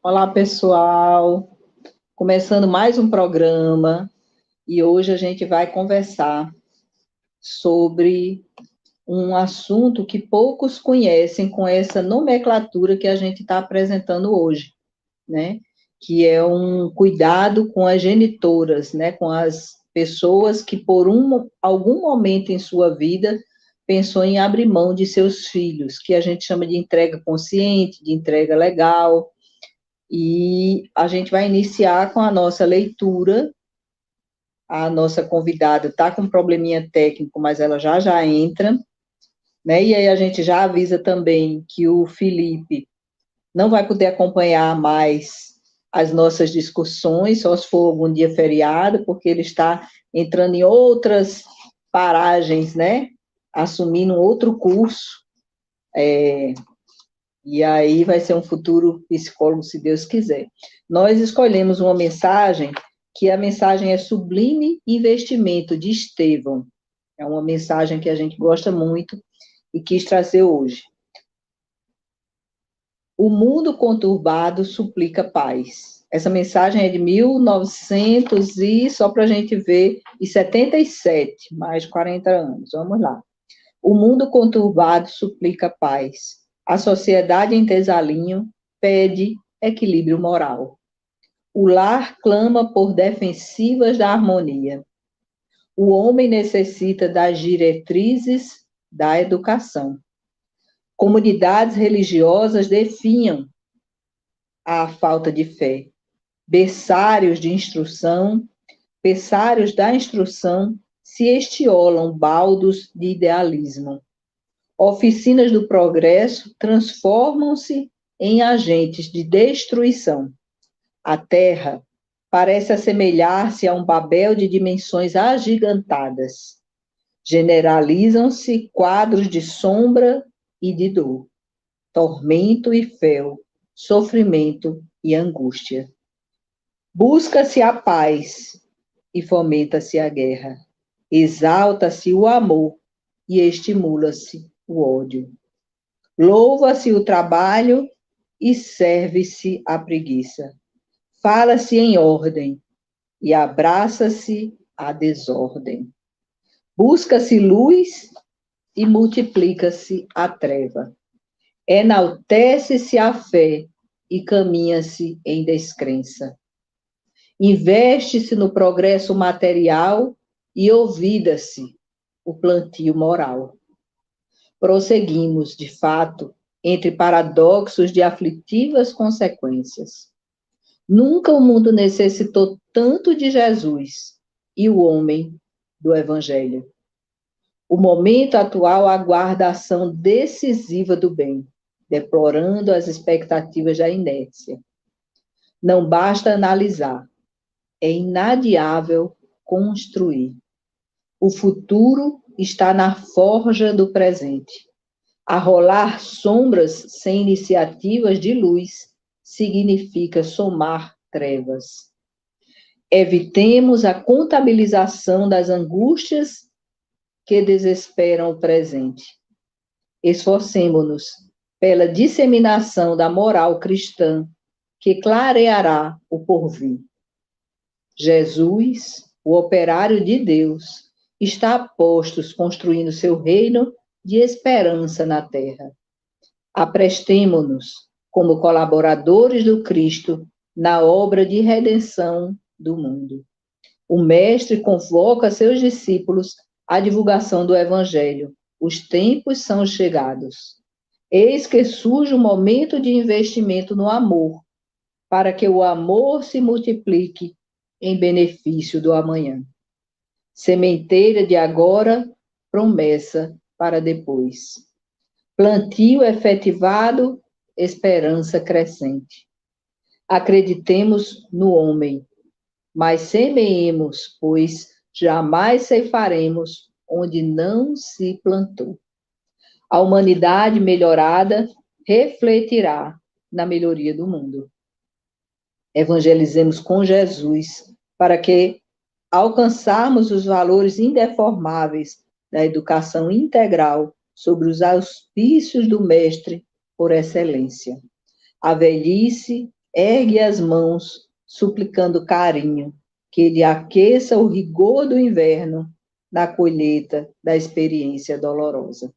Olá, pessoal. Começando mais um programa e hoje a gente vai conversar sobre um assunto que poucos conhecem com essa nomenclatura que a gente está apresentando hoje, né? Que é um cuidado com as genitoras, né? Com as pessoas que por algum momento em sua vida pensou em abrir mão de seus filhos, que a gente chama de entrega consciente, de entrega legal. E a gente vai iniciar com a nossa leitura. A nossa convidada está com um probleminha técnico, mas ela já entra, né? E aí a gente já avisa também que o Felipe não vai poder acompanhar mais as nossas discussões, só se for algum dia feriado, porque ele está entrando em outras paragens, né? Assumindo outro curso, e aí vai ser um futuro psicólogo, se Deus quiser. Nós escolhemos uma mensagem, que a mensagem é Sublime Investimento, de Estevão. É uma mensagem que a gente gosta muito e quis trazer hoje. O mundo conturbado suplica paz. Essa mensagem é de 1900 e, só para a gente ver, e 77, mais de 40 anos. Vamos lá. O mundo conturbado suplica paz. A sociedade em desalinho pede equilíbrio moral. O lar clama por defensivas da harmonia. O homem necessita das diretrizes da educação. Comunidades religiosas definham a falta de fé. Berçários da instrução se estiolam baldos de idealismo. Oficinas do progresso transformam-se em agentes de destruição. A Terra parece assemelhar-se a um Babel de dimensões agigantadas. Generalizam-se quadros de sombra e de dor, tormento e fel, sofrimento e angústia. Busca-se a paz e fomenta-se a guerra. Exalta-se o amor e estimula-se o ódio. Louva-se o trabalho e serve-se a preguiça. Fala-se em ordem e abraça-se a desordem. Busca-se luz e multiplica-se a treva. Enaltece-se a fé e caminha-se em descrença. Investe-se no progresso material e olvida-se o plantio moral. Prosseguimos, de fato, entre paradoxos de aflitivas consequências. Nunca o mundo necessitou tanto de Jesus e o homem do Evangelho. O momento atual aguarda a ação decisiva do bem, deplorando as expectativas da inércia. Não basta analisar, é inadiável construir. O futuro está na forja do presente. Arrolar sombras sem iniciativas de luz significa somar trevas. Evitemos a contabilização das angústias que desesperam o presente. Esforcemo-nos pela disseminação da moral cristã que clareará o porvir. Jesus, o operário de Deus, está a postos construindo seu reino de esperança na terra. Aprestemo-nos como colaboradores do Cristo na obra de redenção do mundo. O Mestre convoca seus discípulos à divulgação do Evangelho. Os tempos são chegados. Eis que surge um momento de investimento no amor, para que o amor se multiplique em benefício do amanhã. Sementeira de agora, promessa para depois. Plantio efetivado, esperança crescente. Acreditemos no homem, mas semeemos, pois jamais ceifaremos onde não se plantou. A humanidade melhorada refletirá na melhoria do mundo. Evangelizemos com Jesus, para que alcançarmos os valores indeformáveis da educação integral sobre os auspícios do Mestre por excelência. A velhice ergue as mãos, suplicando carinho, que ele aqueça o rigor do inverno na colheita da experiência dolorosa.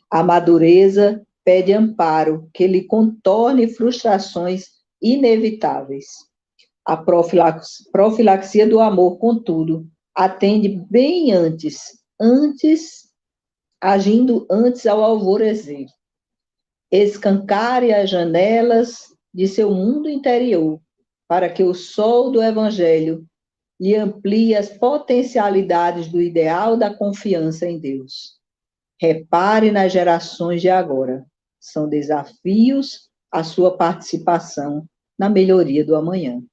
A madureza pede amparo, que lhe contorne frustrações inevitáveis. A profilaxia do amor, contudo, atende bem agindo antes ao alvorecer. Escancare as janelas de seu mundo interior, para que o sol do Evangelho lhe amplie as potencialidades do ideal da confiança em Deus. Repare nas gerações de agora. São desafios a sua participação na melhoria do amanhã.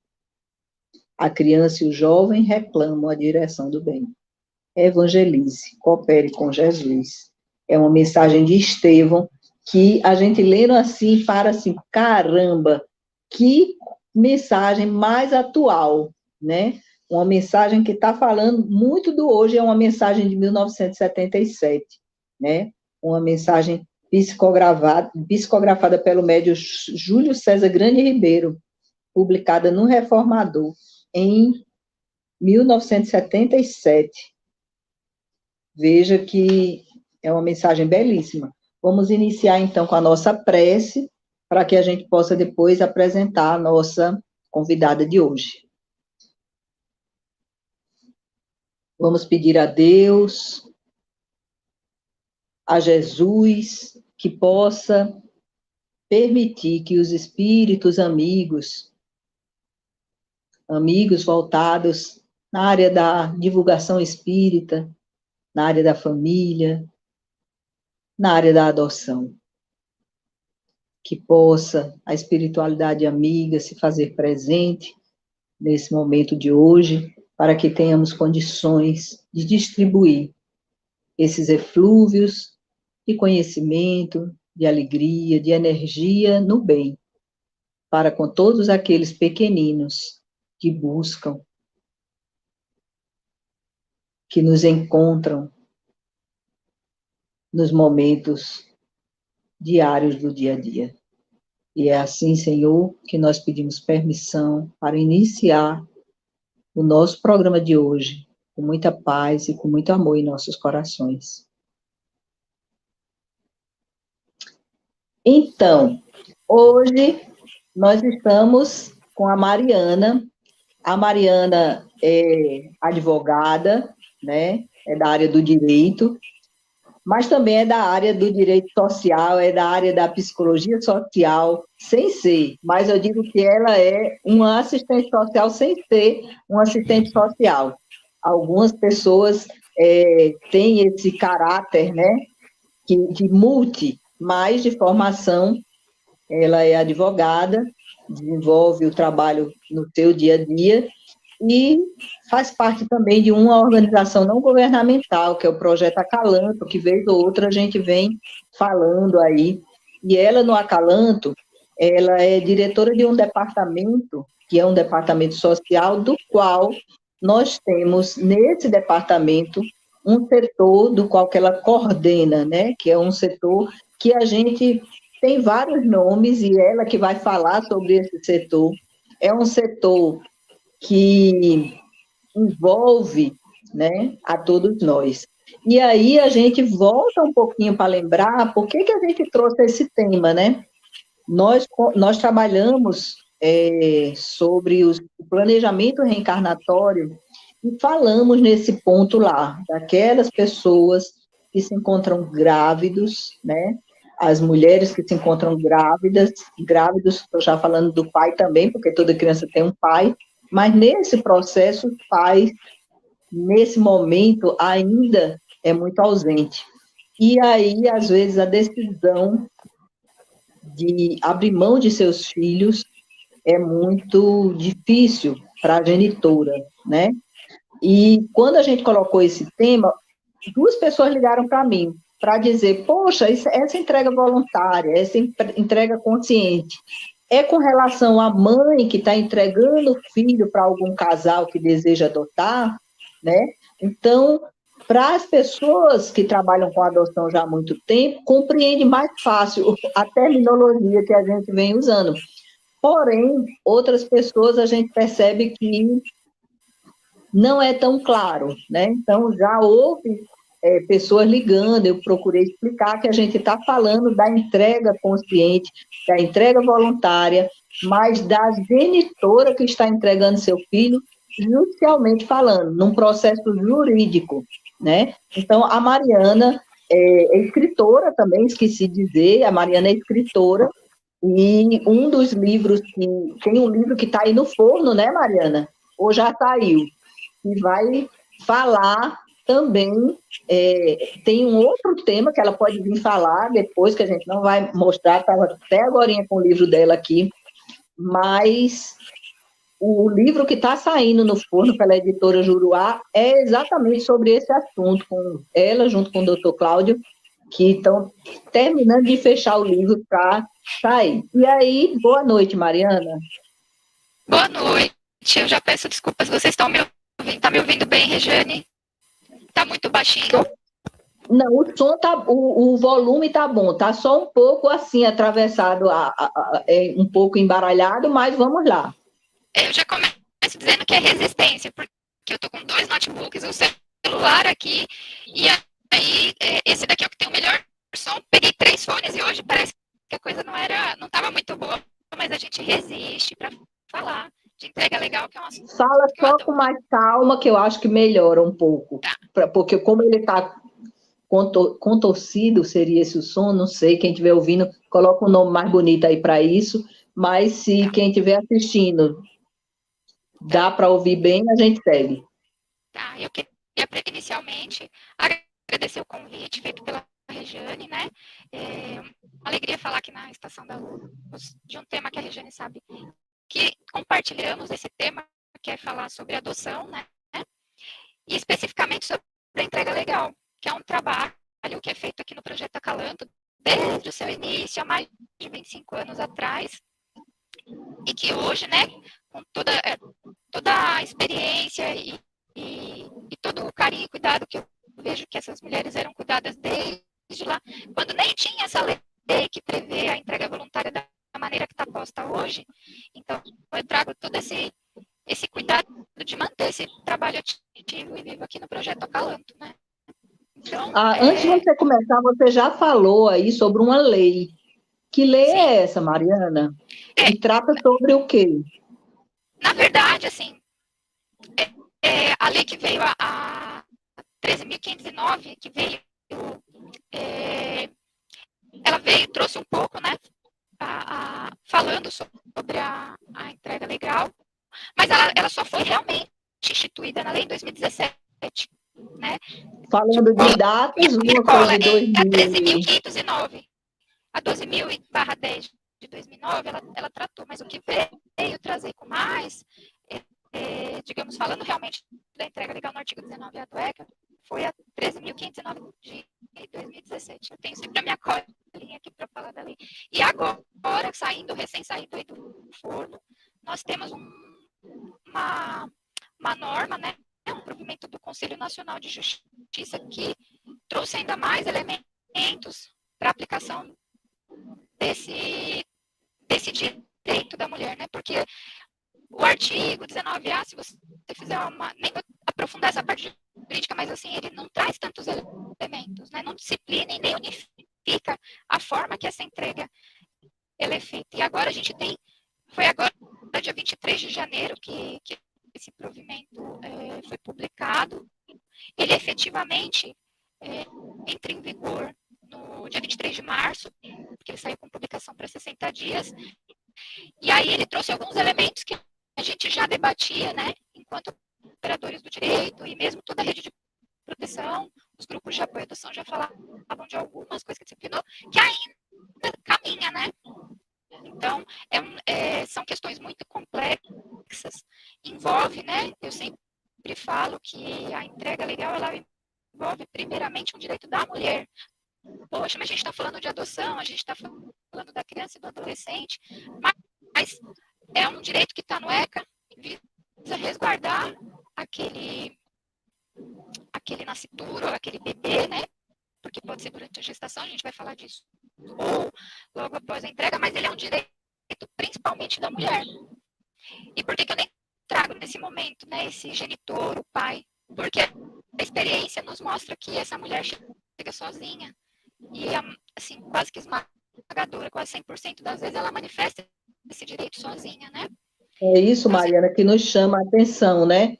A criança e o jovem reclamam a direção do bem. Evangelize, coopere com Jesus. É uma mensagem de Estevão que a gente lendo assim, para assim, caramba, que mensagem mais atual, né? Uma mensagem que está falando muito do hoje, é uma mensagem de 1977, né? Uma mensagem psicografada pelo médium Júlio César Grande Ribeiro, publicada no Reformador, em 1977. Veja que é uma mensagem belíssima. Vamos iniciar, então, com a nossa prece, para que a gente possa depois apresentar a nossa convidada de hoje. Vamos pedir a Deus, a Jesus, que possa permitir que os espíritos amigos voltados na área da divulgação espírita, na área da família, na área da adoção, que possa a espiritualidade amiga se fazer presente nesse momento de hoje, para que tenhamos condições de distribuir esses eflúvios de conhecimento, de alegria, de energia no bem, para com todos aqueles pequeninos que buscam, que nos encontram nos momentos diários do dia a dia. E é assim, Senhor, que nós pedimos permissão para iniciar o nosso programa de hoje, com muita paz e com muito amor em nossos corações. Então, hoje nós estamos com a Mariana. A Mariana é advogada, né? É da área do direito, mas também é da área do direito social, é da área da psicologia social, sem ser, mas eu digo que ela é uma assistente social sem ser um assistente social. Algumas pessoas têm esse caráter, né, de multi, mas de formação, ela é advogada, desenvolve o trabalho no seu dia a dia, e faz parte também de uma organização não governamental, que é o Projeto Acalanto, que vez ou outra a gente vem falando aí. E ela, no Acalanto, ela é diretora de um departamento, que é um departamento social, do qual nós temos, nesse departamento, um setor do qual que ela coordena, né? Que é um setor que a gente tem vários nomes, e ela que vai falar sobre esse setor. É um setor que envolve, né, a todos nós. E aí a gente volta um pouquinho para lembrar por que a gente trouxe esse tema, né? Nós trabalhamos sobre o planejamento reencarnatório e falamos nesse ponto lá, daquelas pessoas que se encontram grávidos, né? As mulheres que se encontram grávidos, estou já falando do pai também, porque toda criança tem um pai, mas nesse processo, os pais, nesse momento, ainda é muito ausente. E aí, às vezes, a decisão de abrir mão de seus filhos é muito difícil para a genitora, né? E quando a gente colocou esse tema, 2 pessoas ligaram para mim para dizer, poxa, essa entrega voluntária, essa entrega consciente, é com relação à mãe que está entregando o filho para algum casal que deseja adotar, né? Então, para as pessoas que trabalham com adoção já há muito tempo, compreende mais fácil a terminologia que a gente vem usando. Porém, outras pessoas a gente percebe que não é tão claro, né? Então, já houve pessoas ligando, eu procurei explicar que a gente está falando da entrega consciente, da entrega voluntária, mas da genitora que está entregando seu filho, judicialmente falando, num processo jurídico, né? Então, a Mariana é escritora também, esqueci de dizer, a Mariana é escritora, e um dos livros tem um livro que está aí no forno, né, Mariana? Ou já saiu? E vai falar também, tem um outro tema que ela pode vir falar depois, que a gente não vai mostrar, estava até agora com o livro dela aqui, mas o livro que está saindo no forno pela editora Juruá é exatamente sobre esse assunto, com ela, junto com o doutor Cláudio, que estão terminando de fechar o livro para sair. E aí, boa noite, Mariana. Boa noite. Eu já peço desculpas. Vocês estão me ouvindo? Tá me ouvindo bem, Regiane? Tá muito baixinho? Não, o som tá, o volume tá bom, tá só um pouco assim atravessado, um pouco embaralhado, mas vamos lá. Eu já começo dizendo que é resistência, porque eu tô com 2 notebooks, um celular aqui, e aí esse daqui é o que tem o melhor som. Peguei 3 fones e hoje parece que a coisa não estava muito boa, mas a gente resiste para falar de entrega legal, que é um assunto Fala que eu só com adoro. mais calma, que eu acho que melhora um pouco. Tá. Porque como ele está contorcido, seria esse o som, não sei, quem estiver ouvindo, coloca um nome mais bonito aí para isso, mas se Tá. quem estiver assistindo dá Tá. para ouvir bem, a gente segue. Tá, eu queria inicialmente agradecer o convite feito pela Regiane, né? É uma alegria falar aqui na Estação da Luz de um tema que a Regiane sabe que compartilhamos esse tema, que é falar sobre adoção, né? E especificamente sobre a entrega legal, que é um trabalho que é feito aqui no Projeto Acalanto desde o seu início, há mais de 25 anos atrás, e que hoje, né, com toda a experiência e todo o carinho e cuidado que eu vejo que essas mulheres eram cuidadas desde lá, quando nem tinha essa lei que prevê a entrega voluntária da maneira que está posta hoje. Então, eu trago todo esse cuidado de manter esse trabalho ativo e vivo aqui no Projeto Acalanto, né? Então, Antes de você começar, você já falou aí sobre uma lei. Que lei sim, é essa, Mariana? é, E trata sobre o quê? na verdade, assim, a lei que veio, a 13.509, que veio, é, ela veio, trouxe um pouco, né, falando sobre a entrega legal, mas ela só foi realmente instituída na lei em 2017, né? Falando de Minha datas, uma foi cola de é a 2000. 13.509. A 12.000/10 de 2009, ela tratou, mas o que veio trazer com mais, digamos, falando realmente da entrega legal no artigo 19A do ECA, foi a 13.509 de 2017. Eu tenho sempre a minha colinha aqui para falar da lei. E agora, recém-saindo aí do forno, nós temos uma norma, né, um provimento do Conselho Nacional de Justiça que trouxe ainda mais elementos para aplicação desse direito da mulher, né? Porque o artigo 19A, se você fizer nem vou aprofundar essa parte jurídica, mas assim, ele não traz tantos elementos, né? Não disciplina e nem unifica a forma que essa entrega ela é feita. E agora a gente foi agora, dia 23 de janeiro, que esse provimento foi publicado. Ele efetivamente entra em vigor no dia 23 de março, porque ele saiu com publicação para 60 dias. E aí ele trouxe alguns elementos que a gente já debatia, né, enquanto operadores do direito e mesmo toda a rede de proteção, os grupos de apoio à adoção já falavam de algumas coisas que disciplinou, que ainda caminha, né? Então, são questões muito complexas, envolve, né, eu sempre falo que a entrega legal, ela envolve primeiramente um direito da mulher. Poxa, mas a gente está falando de adoção, a gente está falando da criança e do adolescente, mas é um direito que está no ECA, visa resguardar aquele nascituro, aquele bebê, né? Porque pode ser durante a gestação, a gente vai falar disso, ou logo após a entrega, mas ele é um direito principalmente da mulher. E por que eu nem trago nesse momento, né, esse genitor, o pai? Porque a experiência nos mostra que essa mulher chega sozinha e, assim, quase que esmagadora, quase 100% das vezes ela manifesta esse direito sozinha, né? É isso, Então, assim, Mariana, que nos chama a atenção, né?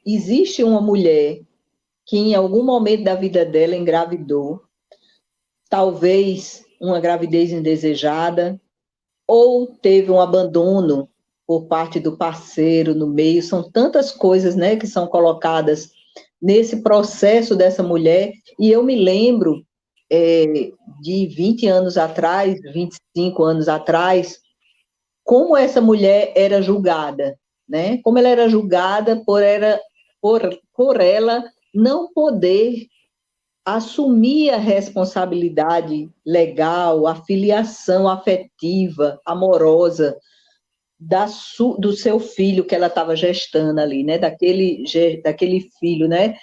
Existe uma mulher que em algum momento da vida dela engravidou, talvez uma gravidez indesejada, ou teve um abandono por parte do parceiro no meio, são tantas coisas, né, que são colocadas nesse processo dessa mulher, e eu me lembro de 20 anos atrás, 25 anos atrás, como essa mulher era julgada, né? Como ela era julgada por ela não poder assumir a responsabilidade legal, a filiação afetiva, amorosa do seu filho que ela estava gestando ali, né? Daquele filho, né?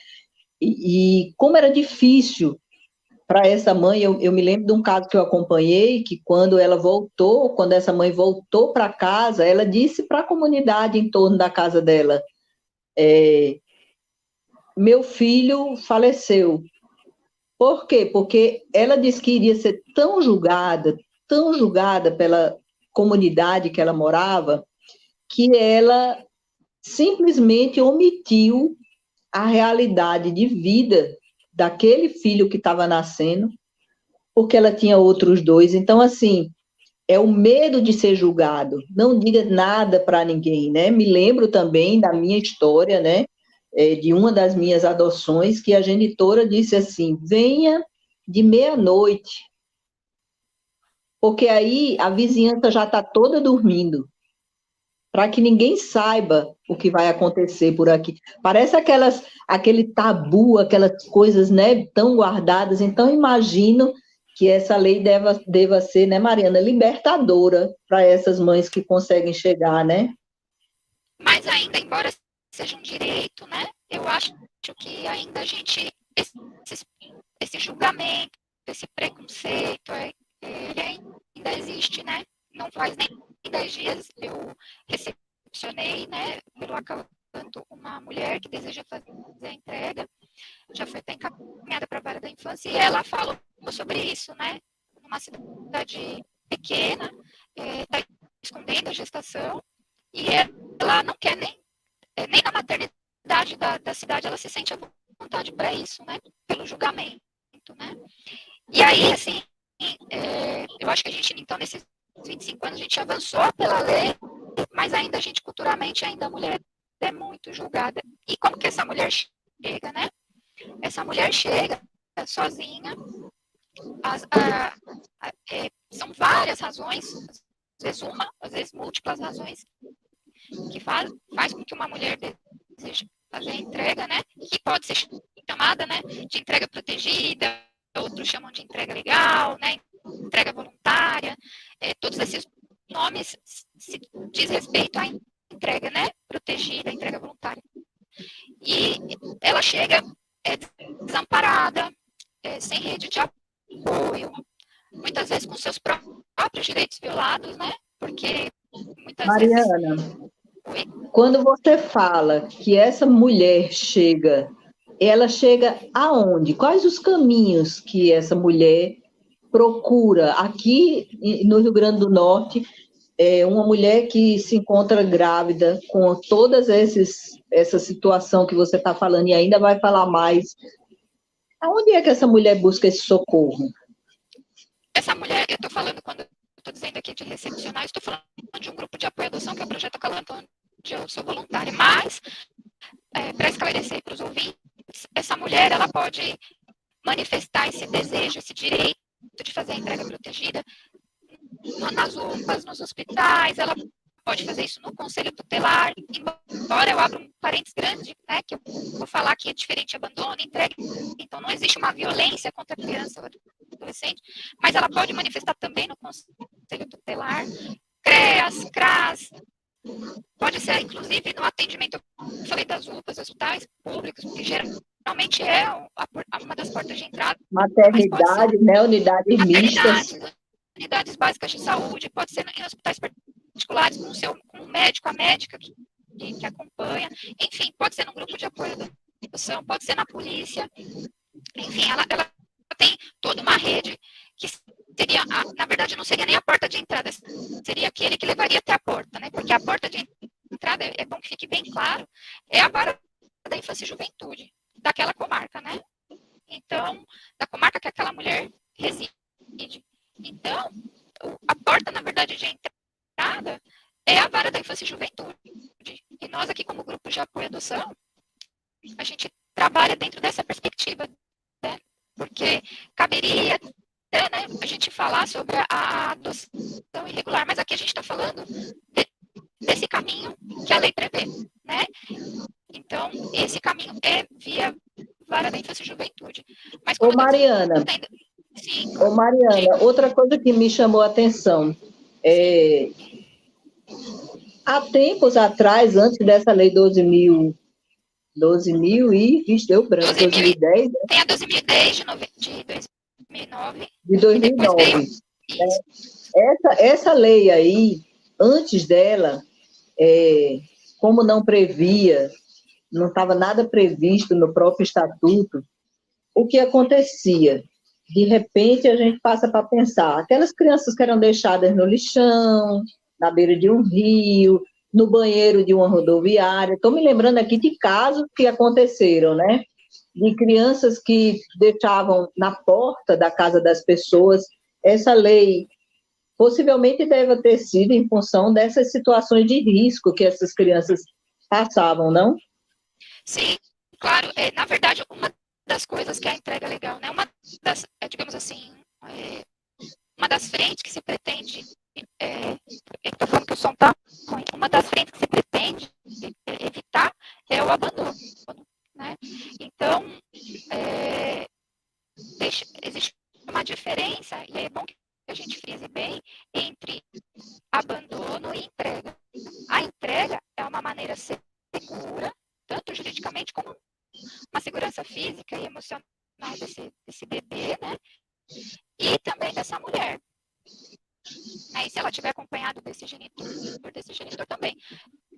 E como era difícil para essa mãe, eu me lembro de um caso que eu acompanhei, que quando essa mãe voltou para casa, ela disse para a comunidade em torno da casa dela, meu filho faleceu. Por quê? Porque ela disse que iria ser tão julgada pela comunidade que ela morava, que ela simplesmente omitiu a realidade de vida daquele filho que estava nascendo, porque ela tinha outros dois. Então, assim, é o medo de ser julgado. Não diga nada para ninguém, né? Me lembro também da minha história, né? De uma das minhas adoções, que a genitora disse assim: venha de meia-noite, porque aí a vizinhança já está toda dormindo, para que ninguém saiba o que vai acontecer por aqui. Parece aquele tabu, aquelas coisas, né, tão guardadas. Então, imagino que essa lei deva ser, né, Mariana, libertadora para essas mães que conseguem chegar, né? mas ainda, embora seja um direito, né? Eu acho que ainda a gente, esse, esse julgamento, esse preconceito, ele ainda existe, né? Não faz nem 10 dias eu recepcionei, né, pelo acalanto, uma mulher que deseja fazer a entrega, já foi até encaminhada para a vara da infância, e ela falou sobre isso, né? Numa cidade pequena, está escondendo a gestação, e ela não quer nem na maternidade da cidade ela se sente à vontade para isso, né? Pelo julgamento, né? E aí, assim, eu acho que a gente, então, nesses 25 anos, a gente avançou pela lei, mas ainda a gente, culturalmente, ainda a mulher é muito julgada. E como que essa mulher chega, né? Essa mulher chega sozinha, são várias razões, às vezes uma, às vezes múltiplas razões, que faz com que uma mulher deseje fazer a entrega, né? Que pode ser chamada, né, de entrega protegida, outros chamam de entrega legal, né? Entrega voluntária. Todos esses nomes se diz respeito à entrega, né? Protegida, entrega voluntária. E ela chega desamparada, sem rede de apoio, muitas vezes com seus próprios direitos violados, né? Porque muitas vezes. Mariana, quando você fala que essa mulher ela chega aonde? Quais os caminhos que essa mulher procura? Aqui no Rio Grande do Norte, uma mulher que se encontra grávida com essa situação que você está falando e ainda vai falar mais. Aonde é que essa mulher busca esse socorro? Essa mulher, eu estou falando, quando eu estou dizendo aqui de recepcionar, estou falando de um grupo de apoio à adoção, que é o Projeto Acalanto, onde eu sou voluntária. Mas, para esclarecer para os ouvintes, essa mulher, ela pode manifestar esse desejo, esse direito de fazer a entrega protegida nas UPAs, nos hospitais, ela pode fazer isso no conselho tutelar, embora eu abra um parênteses grande, né, que eu vou falar que é diferente abandono, entrega, então não existe uma violência contra a criança ou adolescente, mas ela pode manifestar também no conselho tutelar, CREAS, CRAS, pode ser inclusive no atendimento, eu falei das UPAs, hospitais públicos, porque geralmente é uma das portas de entrada, mas pode ser Maternidade, né? Unidades mistas. maternidades, unidades básicas de saúde, pode ser em hospitais particulares com um médico, a médica que acompanha, enfim, pode ser num grupo de apoio à adoção, pode ser na polícia, enfim, ela tem toda uma rede que seria, na verdade, não seria nem a porta de entrada, seria aquele que levaria até a porta, né? Porque a porta de entrada, é bom que fique bem claro, é a vara da infância e juventude daquela comarca, né? Então, da comarca que aquela mulher reside. Então, a porta, na verdade, de entrada é a vara da infância e juventude. E nós aqui, como grupo de apoio à adoção, a gente trabalha dentro dessa perspectiva, né? Porque caberia né, a gente falar sobre a adoção irregular, mas aqui a gente está falando desse caminho que a lei prevê, né? Então, esse caminho é via vara da infância e juventude. Mas Ô, Mariana, sim, ô, Mariana, diga. outra coisa que me chamou a atenção, há tempos atrás, antes dessa lei 12.000 e, vixe, deu branco, 2010, né? Tem a 2010 de 2009, De e depois veio 2009. isso. Essa lei aí, antes dela, como não previa, não estava nada previsto no próprio estatuto, o que acontecia? De repente, a gente passa para pensar, aquelas crianças que eram deixadas no lixão, na beira de um rio, no banheiro de uma rodoviária, estou me lembrando aqui de casos que aconteceram, né? De crianças que deixavam na porta da casa das pessoas. Essa lei possivelmente deve ter sido em função dessas situações de risco que essas crianças passavam, não? Sim, claro. Na verdade, uma das coisas que a entrega legal, né? Uma das, digamos assim, uma das frentes que se pretende, estou falando que o som está ruim, uma das frentes que se pretende evitar é o abandono, né? Então, existe uma diferença, e é bom que a gente frise bem, entre abandono e entrega. A entrega é uma maneira segura, tanto juridicamente como uma segurança física e emocional desse bebê, né? E também dessa mulher. E se ela tiver acompanhado desse genitor também.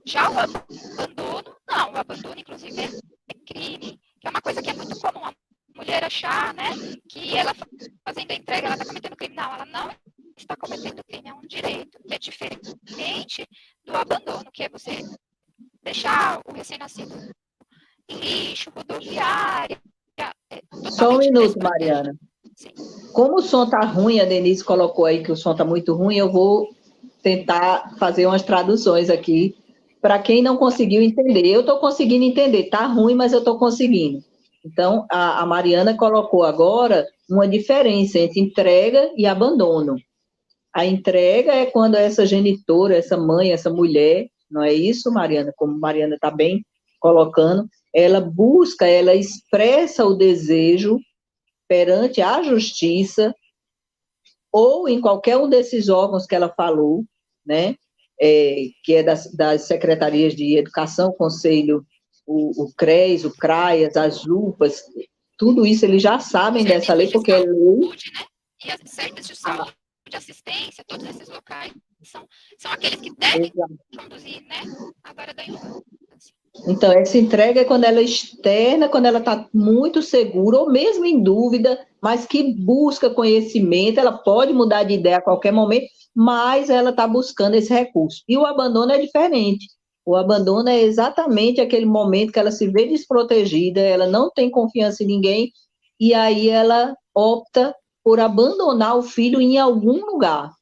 Já o abandono, não. O abandono, inclusive, é crime, que é uma coisa que é muito comum. A mulher achar, né, que ela fazendo a entrega, ela está cometendo crime. Não, ela não está cometendo crime, é um direito. É diferente do abandono, que é você deixar o recém-nascido em lixo, rodoviária. Só um Totalmente minuto, desprotegido. Mariana. Sim. Como o som está ruim, a Denise colocou aí que o som está muito ruim, eu vou tentar fazer umas traduções aqui para quem não conseguiu entender. Eu estou conseguindo entender, está ruim, mas eu estou conseguindo. Então, a Mariana colocou agora uma diferença entre entrega e abandono. A entrega é quando essa genitora, essa mãe, essa mulher, não é isso, Mariana? Como Mariana está bem colocando, ela busca, ela expressa o desejo perante a justiça ou em qualquer um desses órgãos que ela falou, né? Que é das secretarias de educação, conselho, o CRES, o CRAIAS, as UPAs, tudo isso eles já sabem dessa lei, porque é lei. Né? E as serviços de saúde, de assistência, todos esses locais são aqueles que devem conduzir, né, a vara da infância. Então, essa entrega é quando ela é externa, quando ela está muito segura, ou mesmo em dúvida, mas que busca conhecimento, ela pode mudar de ideia a qualquer momento, mas ela está buscando esse recurso. E o abandono é diferente. O abandono é exatamente aquele momento que ela se vê desprotegida, ela não tem confiança em ninguém, e aí ela opta por abandonar o filho em algum lugar,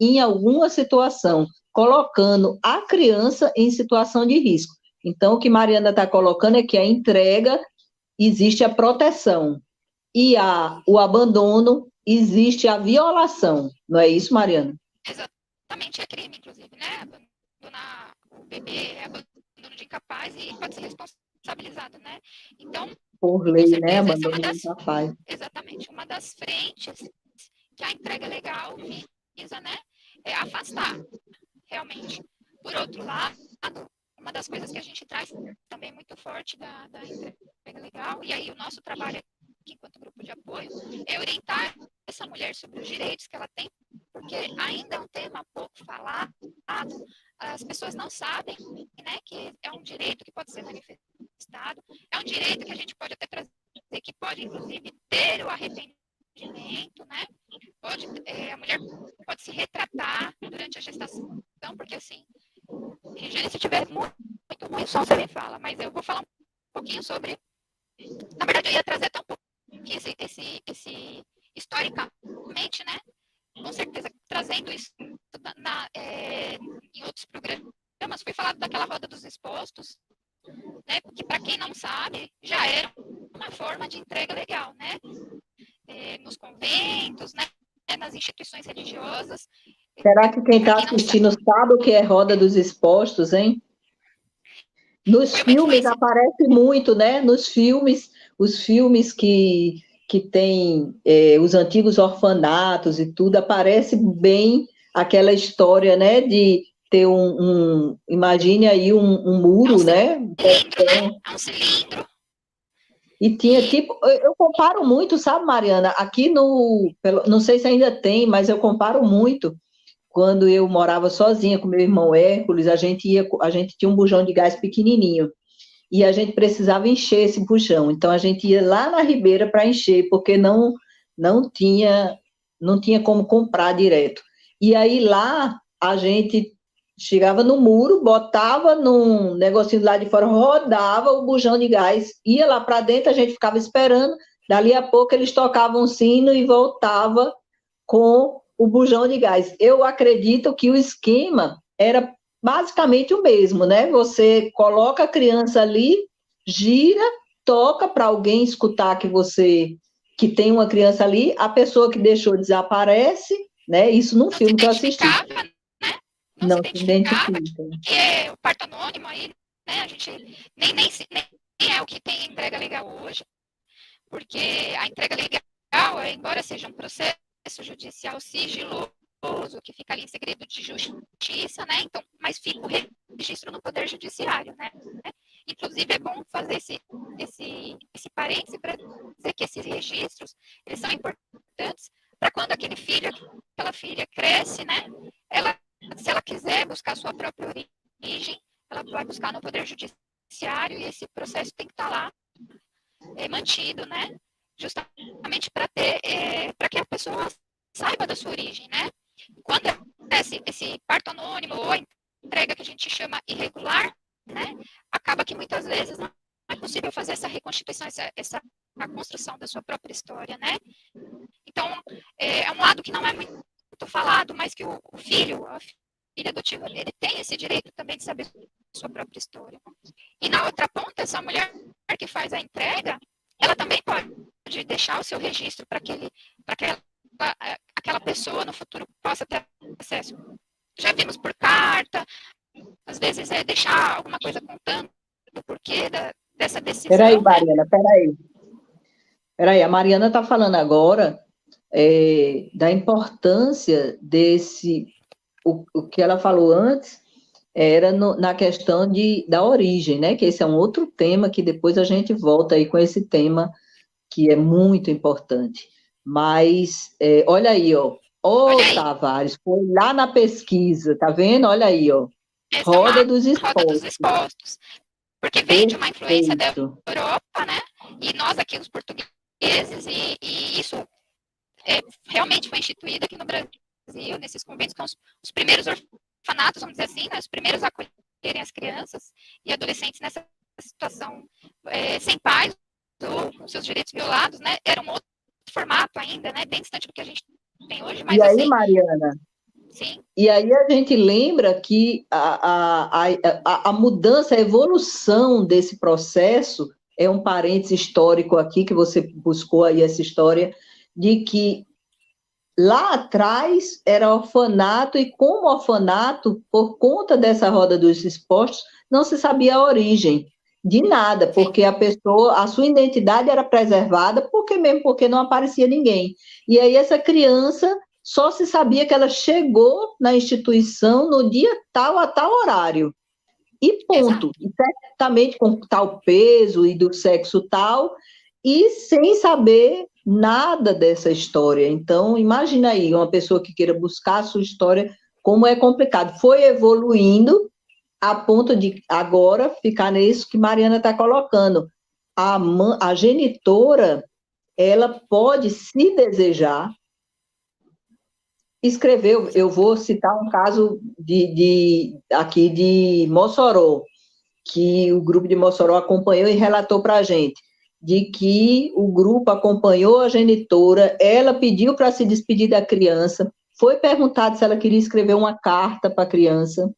em alguma situação, colocando a criança em situação de risco. Então, o que Mariana está colocando é que a entrega existe a proteção e o abandono existe a violação. Não é isso, Mariana? Exatamente, é crime, inclusive, né? Abandonar o bebê é abandono de incapaz e pode ser responsabilizado, né? Então, por lei, com certeza, né? essa é Abandono de incapaz. Exatamente, uma das frentes que a entrega legal visa, né? É afastar, realmente. Por outro lado, uma das coisas que a gente traz também muito forte da entrega legal, e aí o nosso trabalho aqui enquanto grupo de apoio, é orientar essa mulher sobre os direitos que ela tem por porque ainda é um tema pouco falado, as pessoas não sabem, né, que é um direito que pode ser manifestado, é um direito que a gente pode até trazer, que pode, inclusive, ter o arrependimento, né, a mulher pode se retratar durante a gestação, porque, assim, Regiane, se tiver muito ruim, só você me fala, mas eu vou falar um pouquinho sobre, na verdade, eu ia trazer até um pouquinho esse historicamente, né, com certeza, trazendo isso em outros programas, foi falado daquela roda dos expostos, né, que, para quem não sabe, já era uma forma de entrega legal, né, nos conventos, né, nas instituições religiosas. Será que quem está assistindo sabe o que é roda dos expostos, hein? Nos filmes aparece muito, né? Nos filmes, os filmes que tem os antigos orfanatos e tudo, aparece bem aquela história, né? De ter imagine aí um muro, né? É um cilindro. E tinha tipo, eu comparo muito, sabe, Mariana? Aqui não sei se ainda tem, mas eu comparo muito. Quando eu morava sozinha com meu irmão Hércules, a gente tinha um bujão de gás pequenininho e a gente precisava encher esse bujão. Então a gente ia lá na Ribeira para encher, porque não tinha como comprar direto. E aí lá a gente chegava no muro, botava num negocinho lá de fora, rodava o bujão de gás, ia lá para dentro, a gente ficava esperando, dali a pouco eles tocavam o sino e voltava com o bujão de gás. Eu acredito que o esquema era basicamente o mesmo, né? Você coloca a criança ali, gira, toca para alguém escutar que tem uma criança ali, a pessoa que deixou desaparece, né? Isso num filme que eu assisti. Né? Não se identificava, que é o parto anônimo aí, né? A gente nem é o que tem entrega legal hoje, porque a entrega legal, embora seja um processo judicial sigiloso, que fica ali em segredo de justiça, né? Então, mas fica o registro no Poder Judiciário, né? Inclusive, é bom fazer esse parêntese para dizer que esses registros, eles são importantes para quando aquele filho, aquela filha cresce, né? Se ela quiser buscar sua própria origem, ela vai buscar no Poder Judiciário e esse processo tem que estar lá mantido, né? Justamente para que a pessoa saiba da sua origem, né? Quando esse parto anônimo ou a entrega que a gente chama irregular, né? Acaba que muitas vezes não é possível fazer essa reconstituição, a construção da sua própria história, né? Então, é um lado que não é muito falado, mas que o filho, a filha adotiva, ele tem esse direito também de saber sua própria história. E na outra ponta, essa mulher que faz a entrega, ela também pode deixar o seu registro para que aquela pessoa no futuro possa ter acesso. Já vimos por carta, às vezes deixar alguma coisa contando o porquê dessa decisão. Peraí, Mariana, peraí. A Mariana está falando agora da importância o que ela falou antes era na questão da origem, né? Que esse é um outro tema que depois a gente volta aí com esse tema que é muito importante. Mas, olha aí, ó. Tavares, foi lá na pesquisa, tá vendo? Olha aí, ó. Roda dos Expostos. Porque vem de uma influência da Europa, né? E nós aqui, os portugueses, e isso realmente foi instituído aqui no Brasil, nesses conventos, que são os primeiros orfanatos, vamos dizer assim, né? Os primeiros a acolherem as crianças e adolescentes nessa situação sem pais, ou com seus direitos violados, né? Era um outro formato ainda, né? Bem distante do que a gente tem hoje. Mas, e aí, assim, Mariana? Sim. E aí a gente lembra que a mudança, a evolução desse processo é um parênteses histórico aqui, que você buscou aí essa história, de que lá atrás era orfanato, e como orfanato, por conta dessa roda dos expostos, não se sabia a origem de nada, porque a sua identidade era preservada, porque não aparecia ninguém. E aí essa criança só se sabia que ela chegou na instituição no dia tal a tal horário. E ponto. E certamente com tal peso e do sexo tal, e sem saber nada dessa história. Então, imagina aí, uma pessoa que queira buscar a sua história, como é complicado. Foi evoluindo a ponto de agora ficar nisso que Mariana está colocando. A genitora, ela pode, se desejar, escrever. Eu vou citar um caso aqui de Mossoró, que o grupo de Mossoró acompanhou e relatou para a gente, de que o grupo acompanhou a genitora, ela pediu para se despedir da criança, foi perguntado se ela queria escrever uma carta para a criança,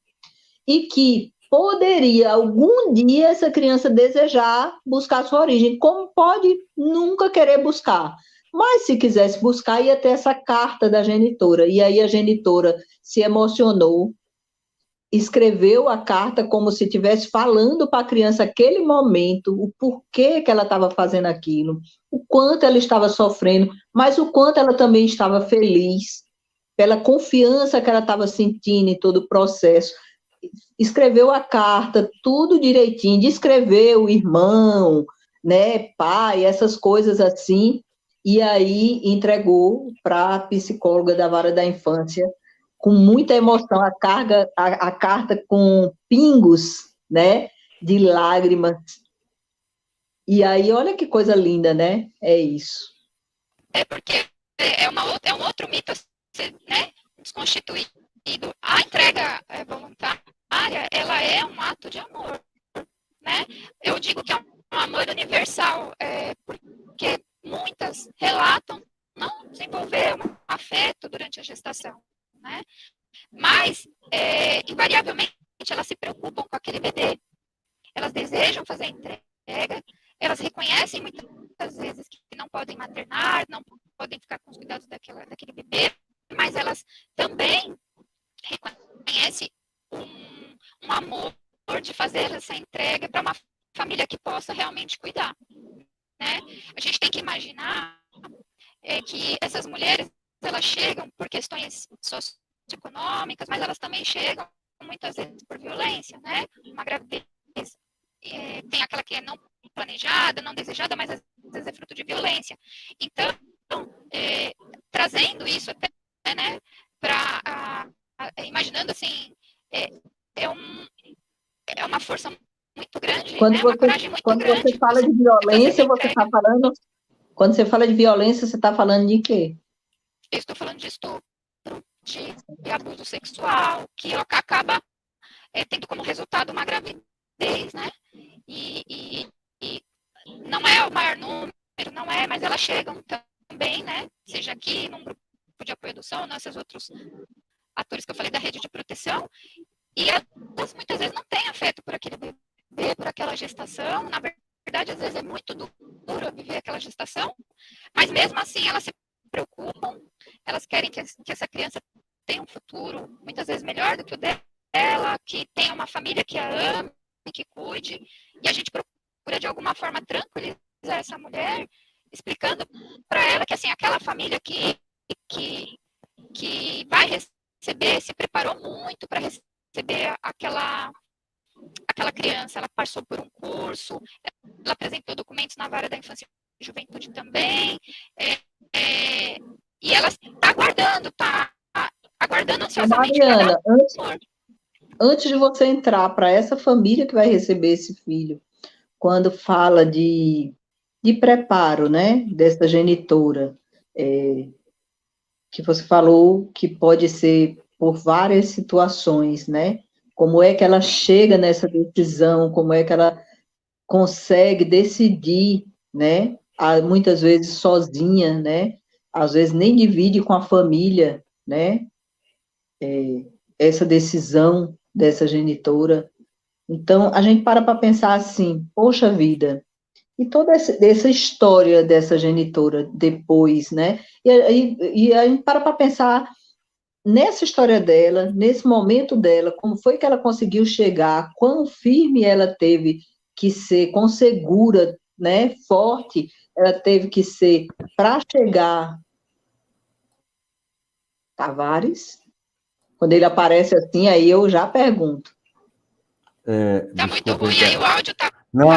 e que poderia, algum dia, essa criança desejar buscar sua origem, como pode nunca querer buscar. Mas se quisesse buscar, ia ter essa carta da genitora. E aí a genitora se emocionou, escreveu a carta como se estivesse falando para a criança aquele momento, o porquê que ela estava fazendo aquilo, o quanto ela estava sofrendo, mas o quanto ela também estava feliz, pela confiança que ela estava sentindo em todo o processo. Escreveu a carta, tudo direitinho, descreveu o irmão, né, pai, essas coisas assim, e aí entregou para a psicóloga da vara da infância, com muita emoção, a carta com pingos, né, de lágrimas. E aí, olha que coisa linda, né? É isso. É porque é um outro mito a ser, né, desconstituído. A entrega voluntária, ela é um ato de amor, né? Eu digo que é um amor universal, porque muitas relatam não desenvolver um afeto durante a gestação, né? Mas, invariavelmente, elas se preocupam com aquele bebê. Elas desejam fazer a entrega, elas reconhecem muitas vezes que não podem maternar, não podem ficar com os cuidados daquele bebê, mas elas também reconhecem um amor de fazer essa entrega para uma família que possa realmente cuidar, né? A gente tem que imaginar que essas mulheres, elas chegam por questões socioeconômicas, mas elas também chegam muitas vezes por violência, né? Uma gravidez tem aquela que é não planejada, não desejada, mas às vezes é fruto de violência. Então, trazendo isso até, né, para imaginando assim, é uma força muito grande, né? Uma coragem muito quando grande você fala de fazer essa violência, você entrega. está falando. Quando você fala de violência, você está falando de quê? Eu estou falando de estupro, de abuso sexual, que acaba tendo como resultado uma gravidez, né? E não é o maior número, não é, mas elas chegam também, né? Seja aqui num grupo de apoio à adoção, nesses outros atores que eu falei da rede de proteção, e elas muitas vezes não têm afeto por aquele bebê, por aquela gestação. Na verdade, às vezes é muito duro viver aquela gestação, mas mesmo assim elas se preocupam, elas querem que essa criança tenha um futuro muitas vezes melhor do que o dela, que tenha uma família que a ame, que cuide, e a gente procura de alguma forma tranquilizar essa mulher, explicando para ela que assim, aquela família que vai receber, se preparou muito para receber aquela criança, ela passou por um curso, ela apresentou documentos na vara da infância e juventude também, e ela está aguardando ansiosamente para dar Mariana, amor. antes de você entrar para essa família que vai receber esse filho, quando fala de preparo, né, dessa genitora, que você falou que pode ser por várias situações, né? Como é que ela chega nessa decisão, como é que ela consegue decidir, né? Muitas vezes sozinha, né? Às vezes nem divide com a família, né? Essa decisão dessa genitora. Então, a gente para pensar assim, poxa vida, e toda essa história dessa genitora depois, né? E a gente para pensar nessa história dela, nesse momento dela, como foi que ela conseguiu chegar, quão firme ela teve que ser, quão segura, né, forte ela teve que ser para chegar. Tavares, quando ele aparece assim, aí eu já pergunto. Tá muito Desculpa, ruim aí, o áudio tá... Não,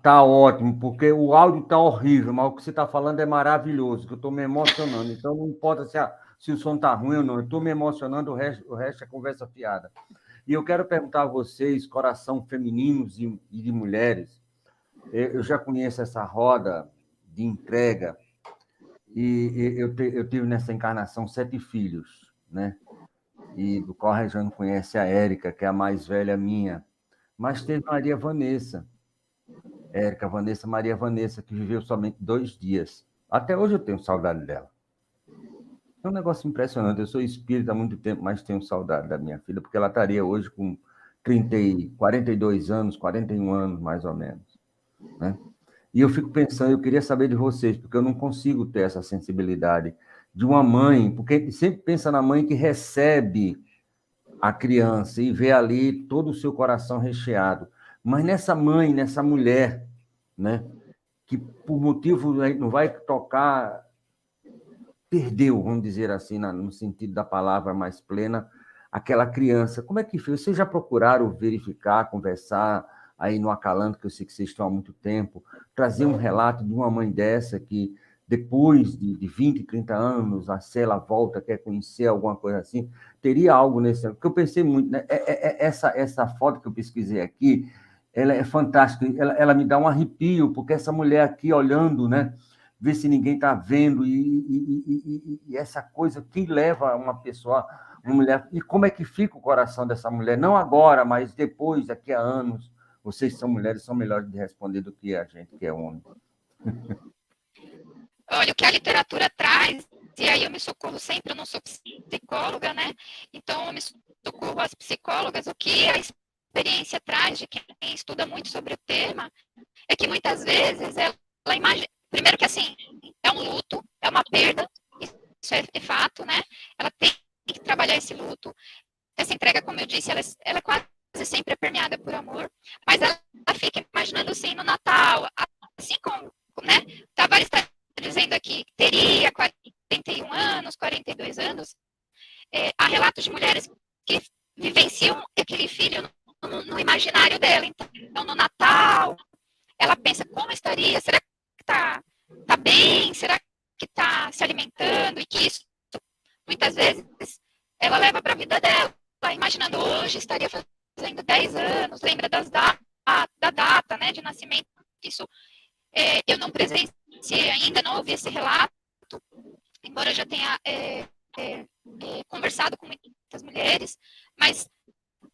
tá ótimo, porque o áudio tá horrível, mas o que você está falando é maravilhoso, que eu estou me emocionando. Então, não importa se o som tá ruim ou não, eu estou me emocionando, o resto é conversa fiada. E eu quero perguntar a vocês, coração femininos e de mulheres, eu já conheço essa roda de entrega, e eu tive nessa encarnação 7 filhos, né? E do qual a Rejane conhece a Érica, que é a mais velha minha. Mas teve Maria Vanessa, Érica Vanessa, Maria Vanessa, que viveu somente 2 dias. Até hoje eu tenho saudade dela. É um negócio impressionante. Eu sou espírita há muito tempo, mas tenho saudade da minha filha, porque ela estaria hoje com 42 anos, 41 anos, mais ou menos. Né? E eu fico pensando, eu queria saber de vocês, porque eu não consigo ter essa sensibilidade de uma mãe, porque a gente sempre pensa na mãe que recebe a criança e vê ali todo o seu coração recheado. Mas nessa mãe, nessa mulher, né, que por motivo não vai tocar, perdeu, vamos dizer assim, no sentido da palavra mais plena, aquela criança. Como é que foi? Vocês já procuraram verificar, conversar aí no Acalanto, que eu sei que vocês estão há muito tempo, trazer um relato de uma mãe dessa que, depois de 20, 30 anos, se ela volta, quer conhecer alguma coisa assim, teria algo nesse... Porque eu pensei muito, né? Essa foto que eu pesquisei aqui, ela é fantástica, ela me dá um arrepio, porque essa mulher aqui olhando, né? Ver se ninguém está vendo, e essa coisa que leva uma pessoa, uma mulher, e como é que fica o coração dessa mulher, não agora, mas depois, daqui a anos. Vocês são mulheres, são melhores de responder do que a gente, que é homem. Olha, o que a literatura traz, e aí eu me socorro sempre, eu não sou psicóloga, né? Então, eu me socorro às psicólogas. O que a experiência traz de quem estuda muito sobre o tema é que muitas vezes ela imagina. Primeiro que, assim, é um luto, é uma perda, isso é fato, né? Ela tem que trabalhar esse luto. Essa entrega, como eu disse, ela é quase sempre permeada por amor, mas ela fica imaginando, assim, no Natal, assim como, né? O Tavares está dizendo aqui que teria 41 anos, 42 anos, há relatos de mulheres que vivenciam aquele filho no imaginário dela. Então, no Natal, ela pensa, como estaria? Será que está bem? Será que está se alimentando? E que isso, muitas vezes, ela leva para a vida dela, imaginando hoje estaria fazendo 10 anos, lembra da data, né, de nascimento. Isso eu não presenciei ainda, não ouvi esse relato, embora eu já tenha conversado com muitas mulheres, mas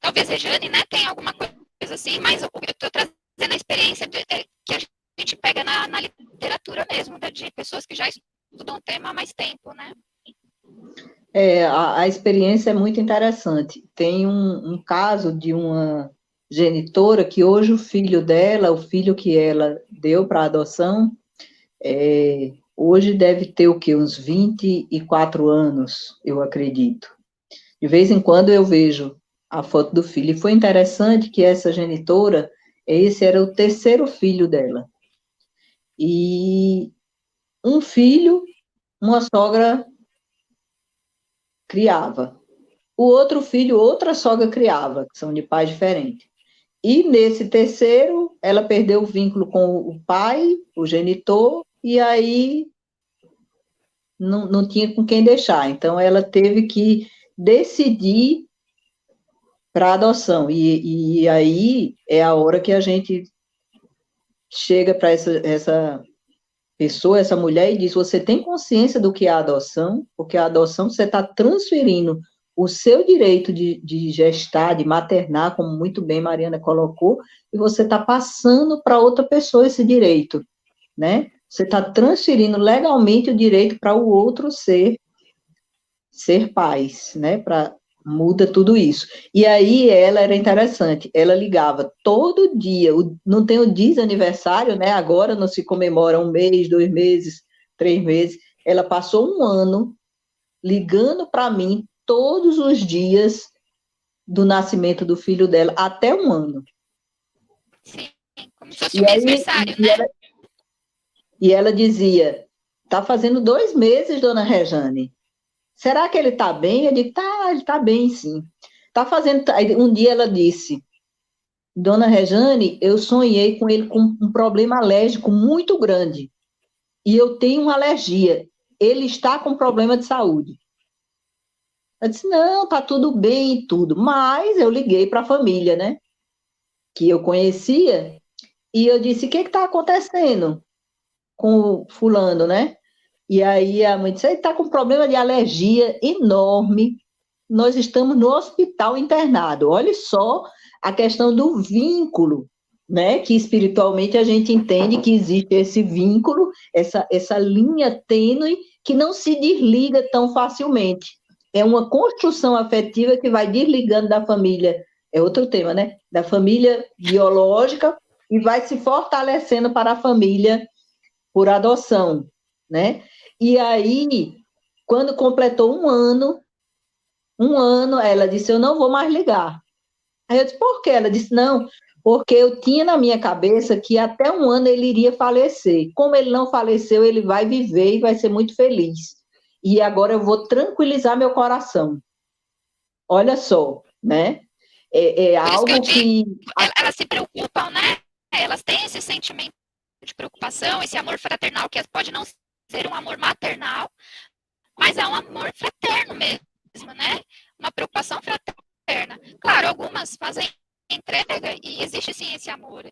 talvez Rejane, né, tenha alguma coisa assim, mas eu estou trazendo a experiência que a gente pega na literatura mesmo, de pessoas que já estudam o tema há mais tempo, né? A experiência é muito interessante. Tem um caso de uma genitora que hoje o filho dela, o filho que ela deu para adoção, hoje deve ter o quê? Uns 24 anos, eu acredito. De vez em quando eu vejo a foto do filho. E foi interessante que essa genitora, esse era o terceiro filho dela. E um filho, uma sogra criava. O outro filho, outra sogra criava, que são de pais diferentes. E nesse terceiro, ela perdeu o vínculo com o pai, o genitor, e aí não tinha com quem deixar. Então, ela teve que decidir para adoção. E aí é a hora que a gente chega para essa pessoa, essa mulher, e diz: você tem consciência do que é a adoção? Porque a adoção você está transferindo o seu direito de gestar, de maternar, como muito bem Mariana colocou, e você está passando para outra pessoa esse direito, né? Você está transferindo legalmente o direito para o outro ser pais, né? Muda tudo isso. E aí ela era interessante, ela ligava todo dia, não tem o desaniversário, né? Agora não se comemora 1 mês, 2 meses, 3 meses. Ela passou 1 ano ligando para mim todos os dias do nascimento do filho dela, até 1 ano. Sim, como se fosse um aniversário, né? E ela dizia: tá fazendo 2 meses, dona Rejane. Será que ele está bem? Eu digo: tá, ele está bem, sim. Tá fazendo. Um dia ela disse: Dona Rejane, eu sonhei com ele com um problema alérgico muito grande. E eu tenho uma alergia. Ele está com problema de saúde. Eu disse, não, tá tudo bem e tudo. Mas eu liguei para a família, né? Que eu conhecia. E eu disse, o que está acontecendo com o fulano, né? E aí a mãe disse, ele está com um problema de alergia enorme. Nós estamos no hospital internado. Olha só a questão do vínculo, né? Que espiritualmente a gente entende que existe esse vínculo, essa linha tênue que não se desliga tão facilmente. É uma construção afetiva que vai desligando da família, é outro tema, né? Da família biológica e vai se fortalecendo para a família por adoção, né? E aí, quando completou um ano, ela disse, eu não vou mais ligar. Aí eu disse, por quê? Ela disse, não, porque eu tinha na minha cabeça que até um ano ele iria falecer. Como ele não faleceu, ele vai viver e vai ser muito feliz. E agora eu vou tranquilizar meu coração. Olha só, né? É Por isso que eu algo digo, que... elas se preocupam, né? Elas têm esse sentimento de preocupação, esse amor fraternal, que pode não ser um amor maternal, mas é um amor fraterno mesmo, né? Uma preocupação fraterna. Claro, algumas fazem entrega e existe sim esse amor,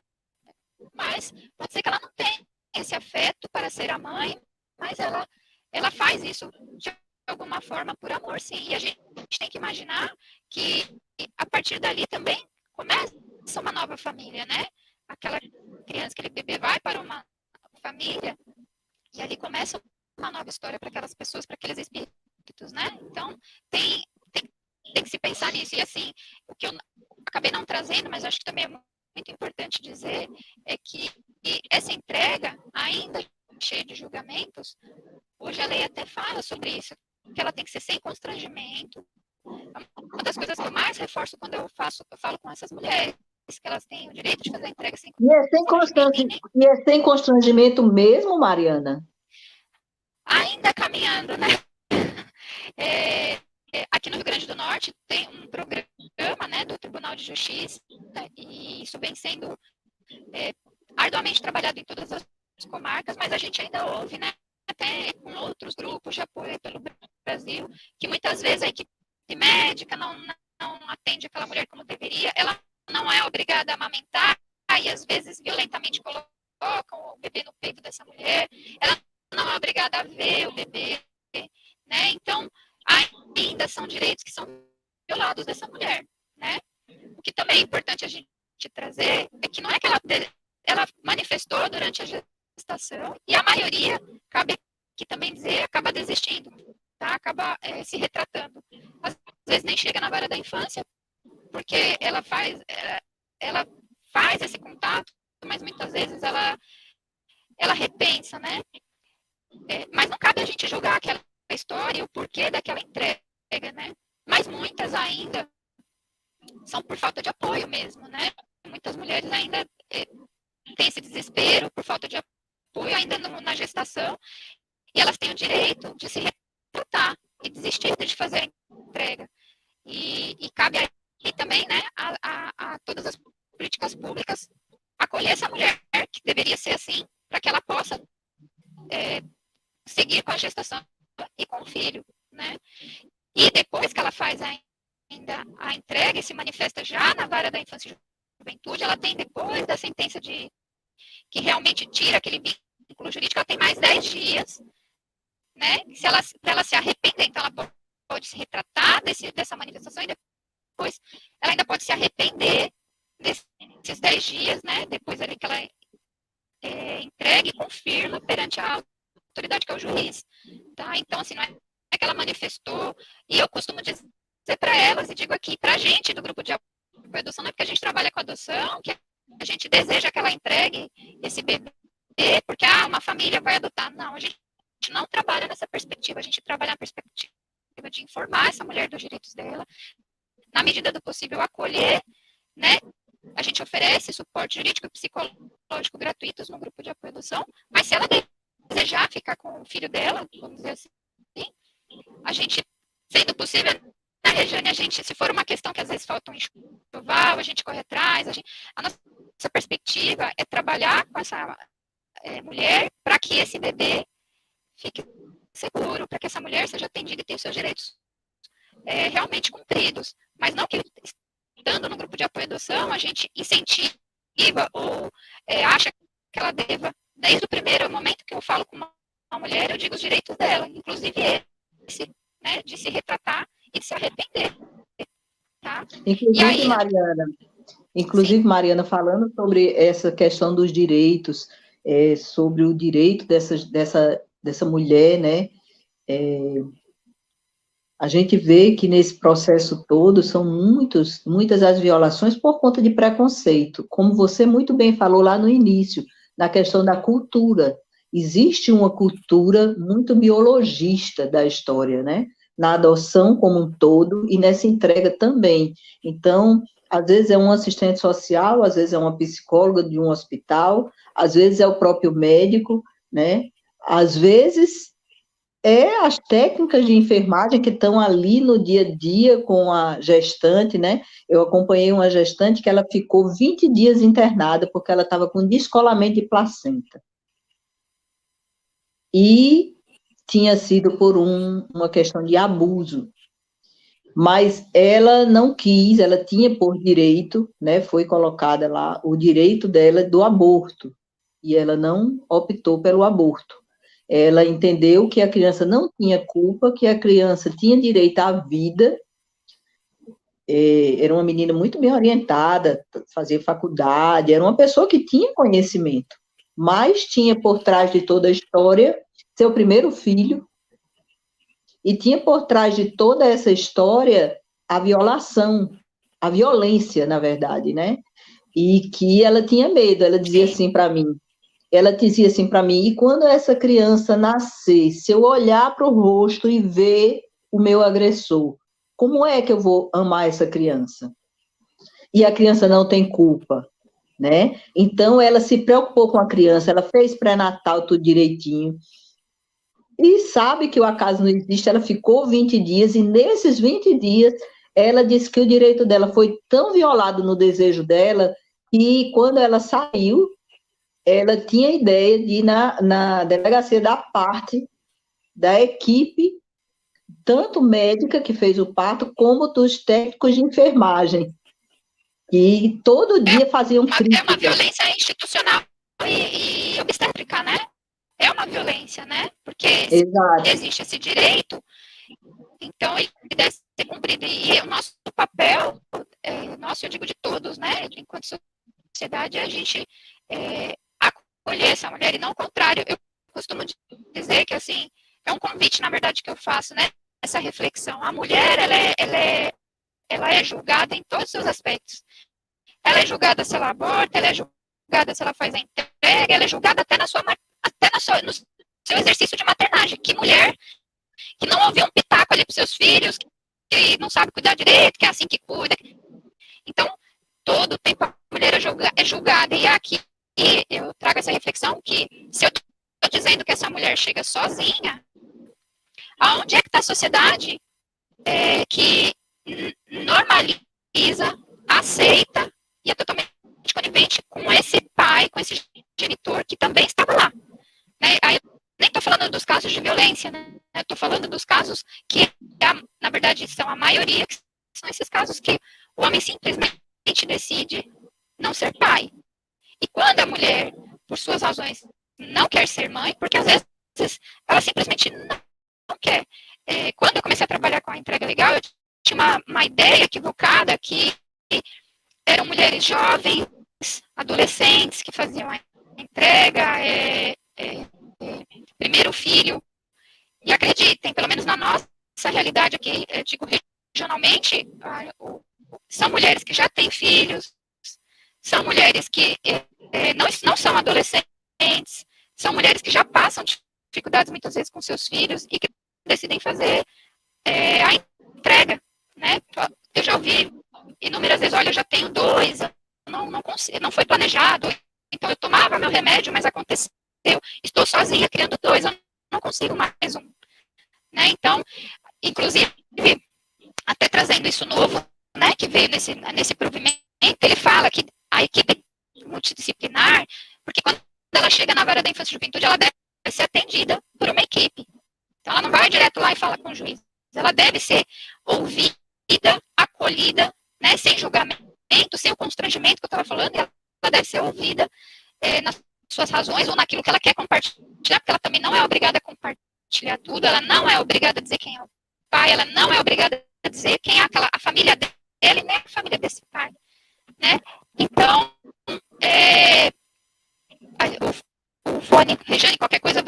mas pode ser que ela não tenha esse afeto para ser a mãe, mas ela faz isso de alguma forma por amor, sim. E a gente tem que imaginar que a partir dali também começa uma nova família, né? Aquela criança, aquele bebê vai para uma família e ali começa uma nova história para aquelas pessoas, para aqueles espíritos, né? Então, tem que se pensar nisso. E assim, o que eu acabei não trazendo, mas acho que também é muito importante dizer, é que essa entrega, ainda cheia de julgamentos, hoje a lei até fala sobre isso, que ela tem que ser sem constrangimento. Uma das coisas que eu mais reforço quando eu falo com essas mulheres, que elas têm o direito de fazer a entrega sem constrangimento. E é sem constrangimento mesmo, Mariana? Ainda caminhando, né? É, aqui no Rio Grande do Norte tem um programa, né, do Tribunal de Justiça, e isso vem sendo arduamente trabalhado em todas as comarcas, mas a gente ainda ouve, né, até com outros grupos de apoio pelo Brasil, que muitas vezes a equipe médica não atende aquela mulher como deveria, ela não é obrigada a amamentar, e às vezes violentamente colocam o bebê no peito dessa mulher, ela não é obrigada a ver o bebê, né? Então, ainda são direitos que são violados dessa mulher, né? O que também é importante a gente trazer é que não é que ela manifestou durante a gestação e a maioria, cabe aqui também dizer, acaba desistindo, tá? Acaba se retratando. Às vezes nem chega na vara da infância, porque ela faz esse contato, mas muitas vezes ela repensa, né? Mas não cabe a gente julgar aquela história e o porquê daquela entrega, né? Mas muitas ainda são por falta de apoio mesmo, né? Muitas mulheres ainda têm esse desespero por falta de apoio, ainda na gestação, e elas têm o direito de se retratar e desistir de fazer a entrega. E cabe aí também, né, a todas as políticas públicas acolher essa mulher, que deveria ser assim, para que ela possa seguir com a gestação e com o filho, né? E depois que ela faz ainda a entrega e se manifesta já na vara da infância e juventude, ela tem, depois da sentença de que realmente tira aquele vínculo jurídico, ela tem mais 10 dias, né? Se ela se arrepender, então ela pode se retratar dessa manifestação e depois ela ainda pode se arrepender desses 10 dias, né? Depois ali que ela entrega e confirma perante a autoridade que é o juiz, tá? Então, assim, não é que ela manifestou, e eu costumo dizer para elas, e digo aqui, para a gente do grupo de apoio à adoção, não é porque a gente trabalha com adoção, que a gente deseja que ela entregue esse bebê, porque uma família vai adotar. Não, a gente não trabalha nessa perspectiva, a gente trabalha na perspectiva de informar essa mulher dos direitos dela, na medida do possível acolher, né? A gente oferece suporte jurídico e psicológico gratuitos no grupo de apoio à adoção, mas se ela desejar ficar com o filho dela, vamos dizer assim, a gente, sendo possível, Rejane, a gente, se for uma questão que às vezes falta um enxoval, a gente corre atrás, a nossa perspectiva é trabalhar com essa mulher para que esse bebê fique seguro, para que essa mulher seja atendida e tenha os seus direitos realmente cumpridos. Mas não que, estando no grupo de apoio à adoção, a gente incentiva ou acha que ela deva, desde o primeiro momento que eu falo com uma mulher, eu digo os direitos dela, inclusive esse, né, de se retratar e de se arrepender. Tá? Inclusive, aí, Mariana, falando sobre essa questão dos direitos, sobre o direito dessa mulher, né? A gente vê que nesse processo todo são muitas as violações por conta de preconceito, como você muito bem falou lá no início, na questão da cultura. Existe uma cultura muito biologista da história, né? Na adoção como um todo e nessa entrega também. Então, às vezes é um assistente social, às vezes é uma psicóloga de um hospital, às vezes é o próprio médico, né? Às vezes as técnicas de enfermagem que estão ali no dia a dia com a gestante, né? Eu acompanhei uma gestante que ela ficou 20 dias internada porque ela estava com descolamento de placenta. E tinha sido por uma questão de abuso. Mas ela não quis, ela tinha por direito, né? Foi colocada lá o direito dela do aborto. E ela não optou pelo aborto. Ela entendeu que a criança não tinha culpa, que a criança tinha direito à vida. Era uma menina muito bem orientada, fazia faculdade, era uma pessoa que tinha conhecimento, mas tinha por trás de toda a história seu primeiro filho, e tinha por trás de toda essa história a violação, a violência, na verdade, né? E que ela tinha medo, ela dizia assim para mim, e quando essa criança nascer, se eu olhar para o rosto e ver o meu agressor, como é que eu vou amar essa criança? E a criança não tem culpa, né? Então, ela se preocupou com a criança, ela fez pré-natal tudo direitinho, e sabe que o acaso não existe, ela ficou 20 dias, e nesses 20 dias, ela disse que o direito dela foi tão violado no desejo dela, que quando ela saiu, ela tinha a ideia de ir na delegacia da parte da equipe, tanto médica que fez o parto, como dos técnicos de enfermagem, que todo dia faziam críticas. É uma violência institucional e obstétrica, né? É uma violência, né? Porque existe esse direito, então ele deve ser cumprido. E o nosso papel, nosso, eu digo de todos, né? Enquanto sociedade, a gente acolher essa mulher e não o contrário. Eu costumo dizer que, assim, é um convite, na verdade, que eu faço, né? Essa reflexão. A mulher, ela é julgada em todos os seus aspectos. Ela é julgada se ela aborta, ela é julgada se ela faz a entrega, ela é julgada até no seu exercício de maternagem. Que mulher que não ouviu um pitaco ali para os seus filhos, que não sabe cuidar direito, que é assim que cuida. Então, todo o tempo a mulher é julgada. E aqui eu trago essa reflexão que, se eu estou dizendo que essa mulher chega sozinha, aonde é que está a sociedade que normaliza, aceita e é totalmente conivente com esse pai, com esse genitor que também estava lá? Né? Aí eu nem estou falando dos casos de violência, né? Eu estou falando dos casos que, na verdade, são a maioria, que são esses casos que o homem simplesmente decide não ser pai. E quando a mulher, por suas razões, não quer ser mãe, porque às vezes ela simplesmente não quer. Quando eu comecei a trabalhar com a entrega legal, eu tinha uma ideia equivocada que eram mulheres jovens, adolescentes, que faziam a entrega, primeiro filho. E acreditem, pelo menos na nossa realidade aqui, eu digo regionalmente, são mulheres que já têm filhos, são mulheres que não são adolescentes, são mulheres que já passam dificuldades muitas vezes com seus filhos e que decidem fazer a entrega, né? Eu já ouvi inúmeras vezes, olha, eu já tenho 2, não consigo, não foi planejado, então eu tomava meu remédio, mas aconteceu, estou sozinha criando 2, eu não consigo mais um. Né? Então, inclusive, até trazendo isso novo, né, que veio nesse provimento, ele fala que a equipe multidisciplinar, porque quando ela chega na vara da infância e juventude, ela deve ser atendida por uma equipe. Então, ela não vai direto lá e fala com o juiz. Ela deve ser ouvida, acolhida, né, sem julgamento, sem o constrangimento que eu estava falando, ela deve ser ouvida nas suas razões ou naquilo que ela quer compartilhar, porque ela também não é obrigada a compartilhar tudo, ela não é obrigada a dizer quem é o pai, ela não é obrigada a dizer quem é a família dela e nem a família desse pai, né? Então, o fone, Regiane, qualquer coisa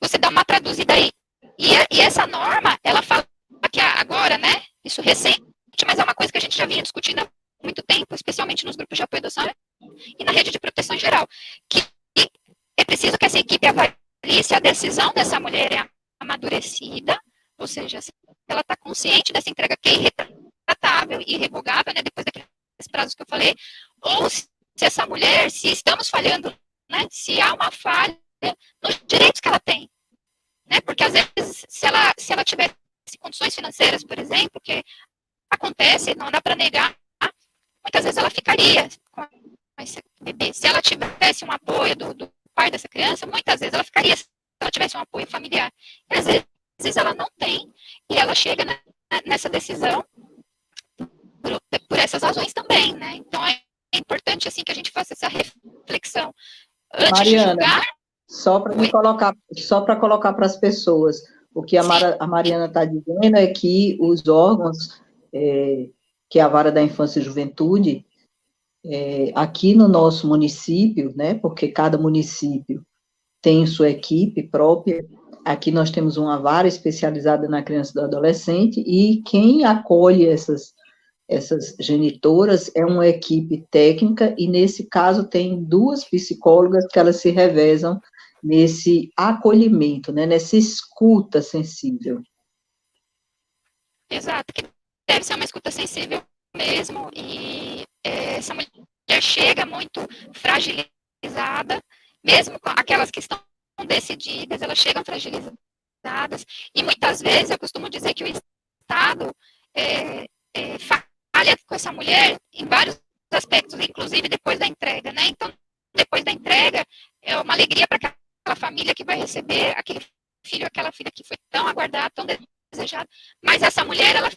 você dá uma traduzida aí. E essa norma, ela fala que agora, né, isso recente, mas é uma coisa que a gente já vinha discutindo há muito tempo, especialmente nos grupos de apoio à adoção e na rede de proteção em geral, que é preciso que essa equipe avalie se a decisão dessa mulher é amadurecida, ou seja, se ela está consciente dessa entrega que é irretratável e irrevogável, né, depois daqueles prazos que eu falei, ou se essa mulher, se estamos falhando, né, se há uma falha nos direitos que ela tem, né, porque às vezes, se ela tiver condições financeiras, por exemplo, que acontece, não dá para negar, muitas vezes ela ficaria com esse bebê. Se ela tivesse um apoio do pai dessa criança, muitas vezes ela ficaria se ela tivesse um apoio familiar. E às vezes ela não tem, e ela chega nessa decisão por essas razões também, né? Então é importante assim que a gente faça essa reflexão antes Mariana, de julgar. Só para colocar para as pessoas, o que a Mariana está dizendo é que os órgãos, que é a Vara da Infância e Juventude, aqui no nosso município, né, porque cada município tem sua equipe própria, aqui nós temos uma vara especializada na criança e do adolescente, e quem acolhe essas genitoras é uma equipe técnica, e nesse caso tem 2 psicólogas que elas se revezam nesse acolhimento, né, nessa escuta sensível. Exato, que deve ser uma escuta sensível mesmo, e essa mulher chega muito fragilizada, mesmo com aquelas que estão decididas, elas chegam fragilizadas, e muitas vezes eu costumo dizer que o Estado falha com essa mulher em vários aspectos, inclusive depois da entrega, né? Então, depois da entrega, é uma alegria para aquela família que vai receber aquele filho, aquela filha que foi tão aguardada, tão desejada, mas essa mulher, ela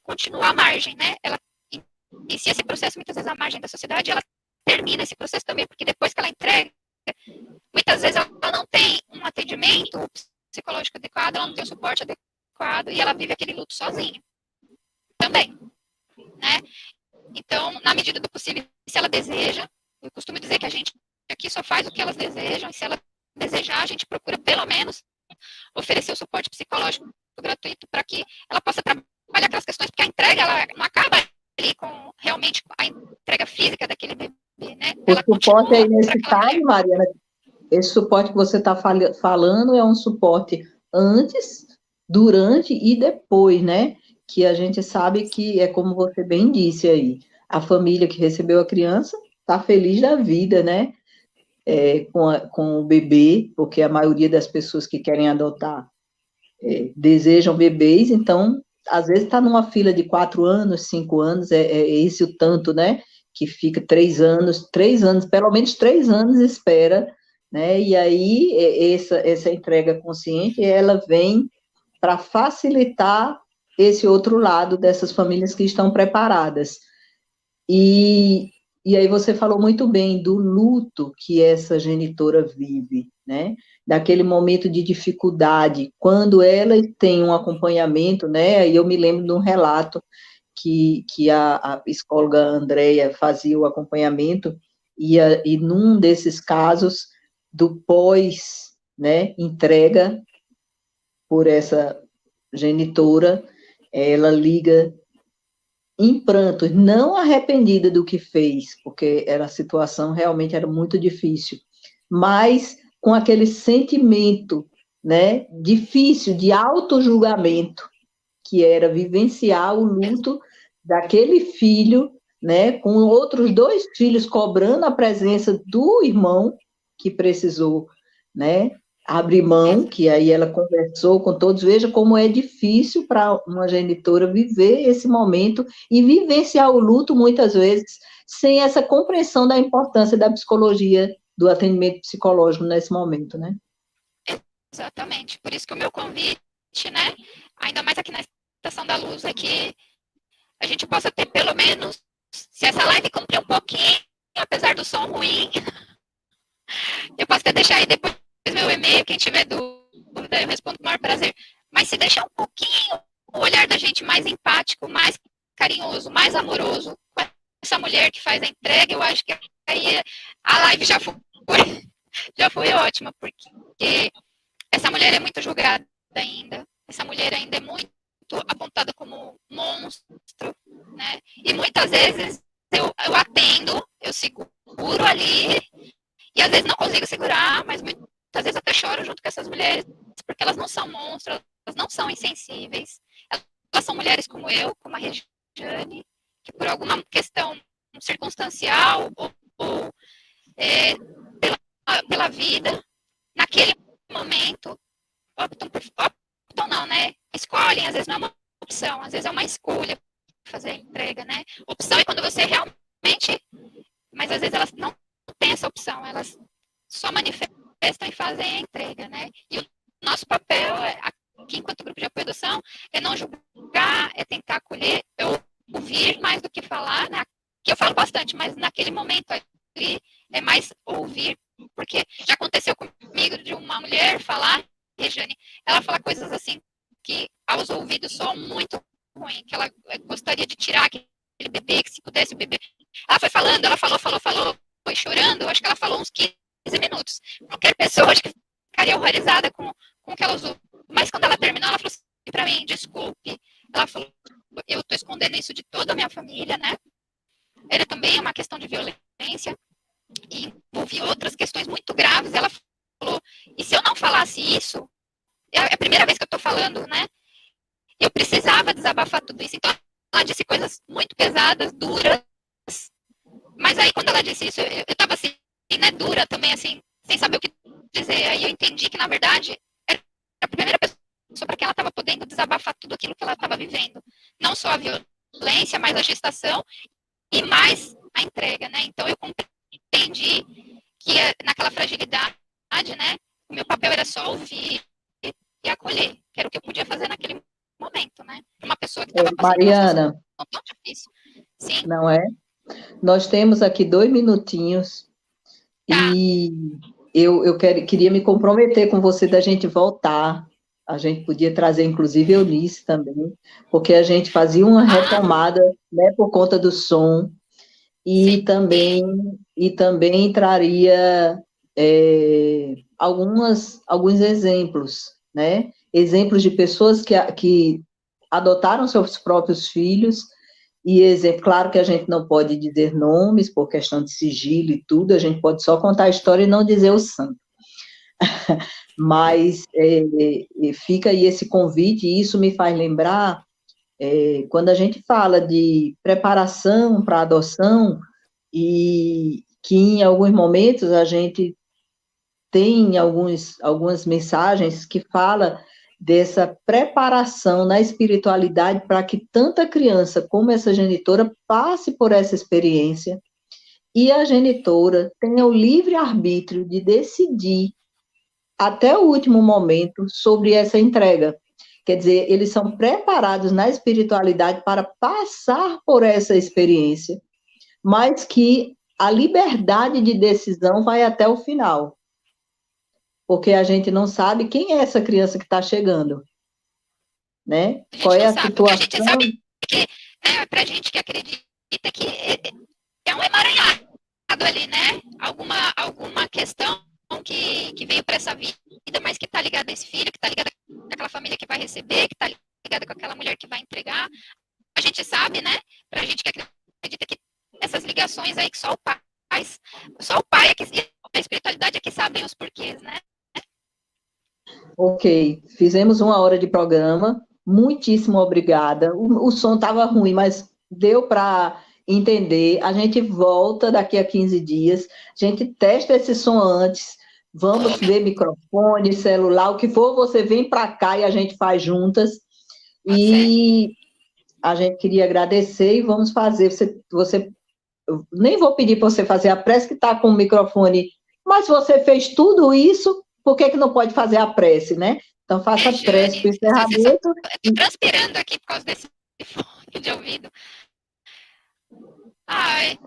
continua à margem, né? Ela inicia esse processo muitas vezes à margem da sociedade, ela termina esse processo também, porque depois que ela entrega, muitas vezes ela não tem um atendimento psicológico adequado, ela não tem um suporte adequado, e ela vive aquele luto sozinha também, né? Então, na medida do possível, se ela deseja, eu costumo dizer que a gente aqui só faz o que elas desejam, e se ela desejar, a gente procura pelo menos oferecer o suporte psicológico gratuito para que ela possa trabalhar aquelas questões, porque a entrega, ela não acaba ali com realmente a entrega física daquele bebê, né? O suporte aí nesse caso, Mariana, esse suporte que você está falando é um suporte antes, durante e depois, né? Que a gente sabe que é como você bem disse aí, a família que recebeu a criança está feliz da vida, né? Com o bebê, porque a maioria das pessoas que querem adotar desejam bebês, então, às vezes está numa fila de 4 anos, 5 anos, é esse o tanto, né? Que fica 3 anos, pelo menos 3 anos espera, né? E aí, essa entrega consciente, ela vem para facilitar esse outro lado dessas famílias que estão preparadas. E aí você falou muito bem do luto que essa genitora vive, né? Daquele momento de dificuldade, quando ela tem um acompanhamento, né? E eu me lembro de um relato que a psicóloga Andréia fazia o acompanhamento, e num desses casos do pós, né, entrega por essa genitora, ela liga em prantos, não arrependida do que fez, porque a situação realmente era muito difícil, mas com aquele sentimento, né, difícil de autojulgamento, que era vivenciar o luto daquele filho, né, com outros 2 filhos cobrando a presença do irmão que precisou, né, abrir mão, que aí ela conversou com todos, veja como é difícil para uma genitora viver esse momento e vivenciar o luto, muitas vezes, sem essa compreensão da importância da psicologia, do atendimento psicológico nesse momento, né? Exatamente. Por isso que o meu convite, né, ainda mais aqui na Estação da Luz, é que a gente possa ter pelo menos, se essa live cumprir um pouquinho, apesar do som ruim, eu posso até deixar aí depois meu e-mail, quem tiver dúvida, eu respondo com o maior prazer. Mas se deixar um pouquinho o olhar da gente mais empático, mais carinhoso, mais amoroso com essa mulher que faz a entrega, eu acho que aí a live já foi ótima, porque essa mulher é muito julgada ainda, essa mulher ainda é muito apontada como monstro, né? E muitas vezes eu atendo, eu seguro ali, e às vezes não consigo segurar, mas muitas vezes até choro junto com essas mulheres, porque elas não são monstros, elas não são insensíveis, elas são mulheres como eu, como a Regiane, que por alguma questão circunstancial ou pela vida, naquele momento, optam não, né? Escolhem, às vezes não é uma opção, às vezes é uma escolha fazer a entrega, né? Opção é quando você realmente, mas às vezes elas não têm essa opção, elas só manifestam e fazem a entrega, né? E o nosso papel aqui, enquanto grupo de apoio à adoção, é não julgar, é tentar acolher, é ouvir mais do que falar, né? Que eu falo bastante, mas naquele momento ali é mais ouvir, porque já aconteceu comigo de uma mulher falar, Regiane, ela fala coisas assim que aos ouvidos soam muito ruim, que ela gostaria de tirar aquele bebê, que se pudesse o bebê. Ela foi falando, ela falou, foi chorando, acho que ela falou uns 15 minutos. Qualquer pessoa acho que ficaria horrorizada com o que ela usou. Mas quando ela terminou, ela falou assim pra mim, desculpe. Ela falou, eu tô escondendo isso de toda a minha família, né? Era também uma questão de violência e envolvia outras questões muito graves. Ela falou, e se eu não falasse isso, é a primeira vez que eu tô falando, né? Eu precisava desabafar tudo isso. Então, ela disse coisas muito pesadas, duras. Mas aí, quando ela disse isso, eu tava assim, né, dura também, assim, sem saber o que dizer. Aí eu entendi que, na verdade, era a primeira pessoa para quem ela estava podendo desabafar tudo aquilo que ela estava vivendo. Não só a violência, mas a gestação e mais a entrega, né? Então, eu compreendi que naquela fragilidade, né, o meu papel era só ouvir e acolher, que era o que eu podia fazer naquele momento, né? Uma pessoa que estava passando por uma situação tão difícil. Sim. Não é? Nós temos aqui 2 minutinhos e queria me comprometer com você da gente voltar. A gente podia trazer, inclusive, Eunice também, porque a gente fazia uma retomada, né, por conta do som, e também traria alguns exemplos, né? Exemplos de pessoas que adotaram seus próprios filhos, e claro que a gente não pode dizer nomes, por questão de sigilo e tudo, a gente pode só contar a história e não dizer o santo. Mas fica aí esse convite, e isso me faz lembrar, quando a gente fala de preparação para a adoção, e que em alguns momentos a gente tem algumas mensagens que fala dessa preparação na espiritualidade para que tanta criança como essa genitora passe por essa experiência e a genitora tenha o livre-arbítrio de decidir até o último momento sobre essa entrega. Quer dizer, eles são preparados na espiritualidade para passar por essa experiência, mas que a liberdade de decisão vai até o final. Porque a gente não sabe quem é essa criança que está chegando, né? Qual é a situação? A gente sabe que, né, para a gente que acredita que é um emaranhado ali, né? Alguma questão que veio para essa vida, mas que está ligada a esse filho, que está ligada àquela família que vai receber, que está ligada com aquela mulher que vai entregar. A gente sabe, né? Para a gente que acredita que essas ligações aí que só o pai é que, a espiritualidade é que sabem os porquês, né? Ok, fizemos 1 hora de programa, muitíssimo obrigada. O som estava ruim, mas deu para entender. A gente volta daqui a 15 dias, a gente testa esse som antes, Vamos ver microfone, celular, o que for, você vem para cá e a gente faz juntas. E a gente queria agradecer e vamos fazer. Eu nem vou pedir para você fazer a prece, que está com o microfone, mas você fez tudo isso, por que não pode fazer a prece, né? Então, faça a prece para o encerramento. Estou transpirando aqui por causa desse fone de ouvido. Ai.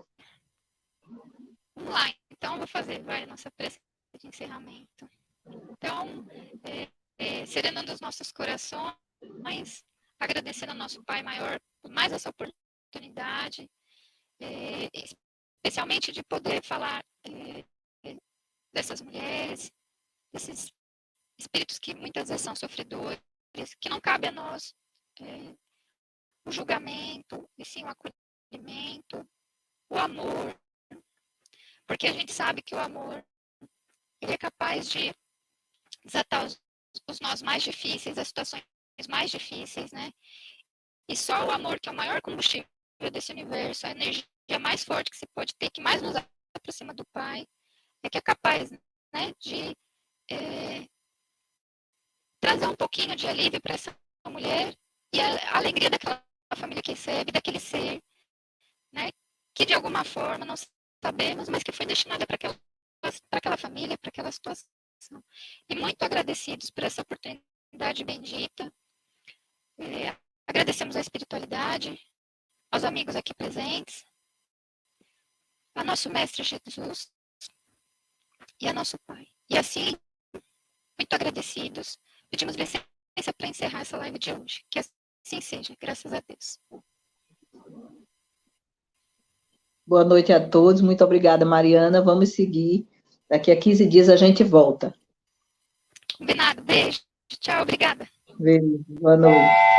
Vamos lá, então eu vou fazer a nossa prece de encerramento. Então, serenando os nossos corações, agradecendo ao nosso Pai Maior por mais essa oportunidade, especialmente de poder falar dessas mulheres, desses espíritos que muitas vezes são sofredores, que não cabe a nós o julgamento, e sim o acolhimento, o amor, porque a gente sabe que o amor ele é capaz de desatar os nós mais difíceis, as situações mais difíceis, né? E só o amor, que é o maior combustível desse universo, a energia mais forte que se pode ter, que mais nos aproxima do Pai, é que é capaz, né, de trazer um pouquinho de alívio para essa mulher e a alegria daquela família que recebe, daquele ser, né, que de alguma forma não sabemos, mas que foi destinada para aquela família, para aquela situação. E muito agradecidos por essa oportunidade bendita. Agradecemos à espiritualidade, aos amigos aqui presentes, a nosso Mestre Jesus e a nosso Pai. E assim, muito agradecidos, pedimos licença para encerrar essa live de hoje. Que assim seja, graças a Deus. Boa noite a todos, muito obrigada, Mariana. Vamos seguir. Daqui a 15 dias a gente volta. Combinado, beijo. Tchau, obrigada. Beijo, boa noite.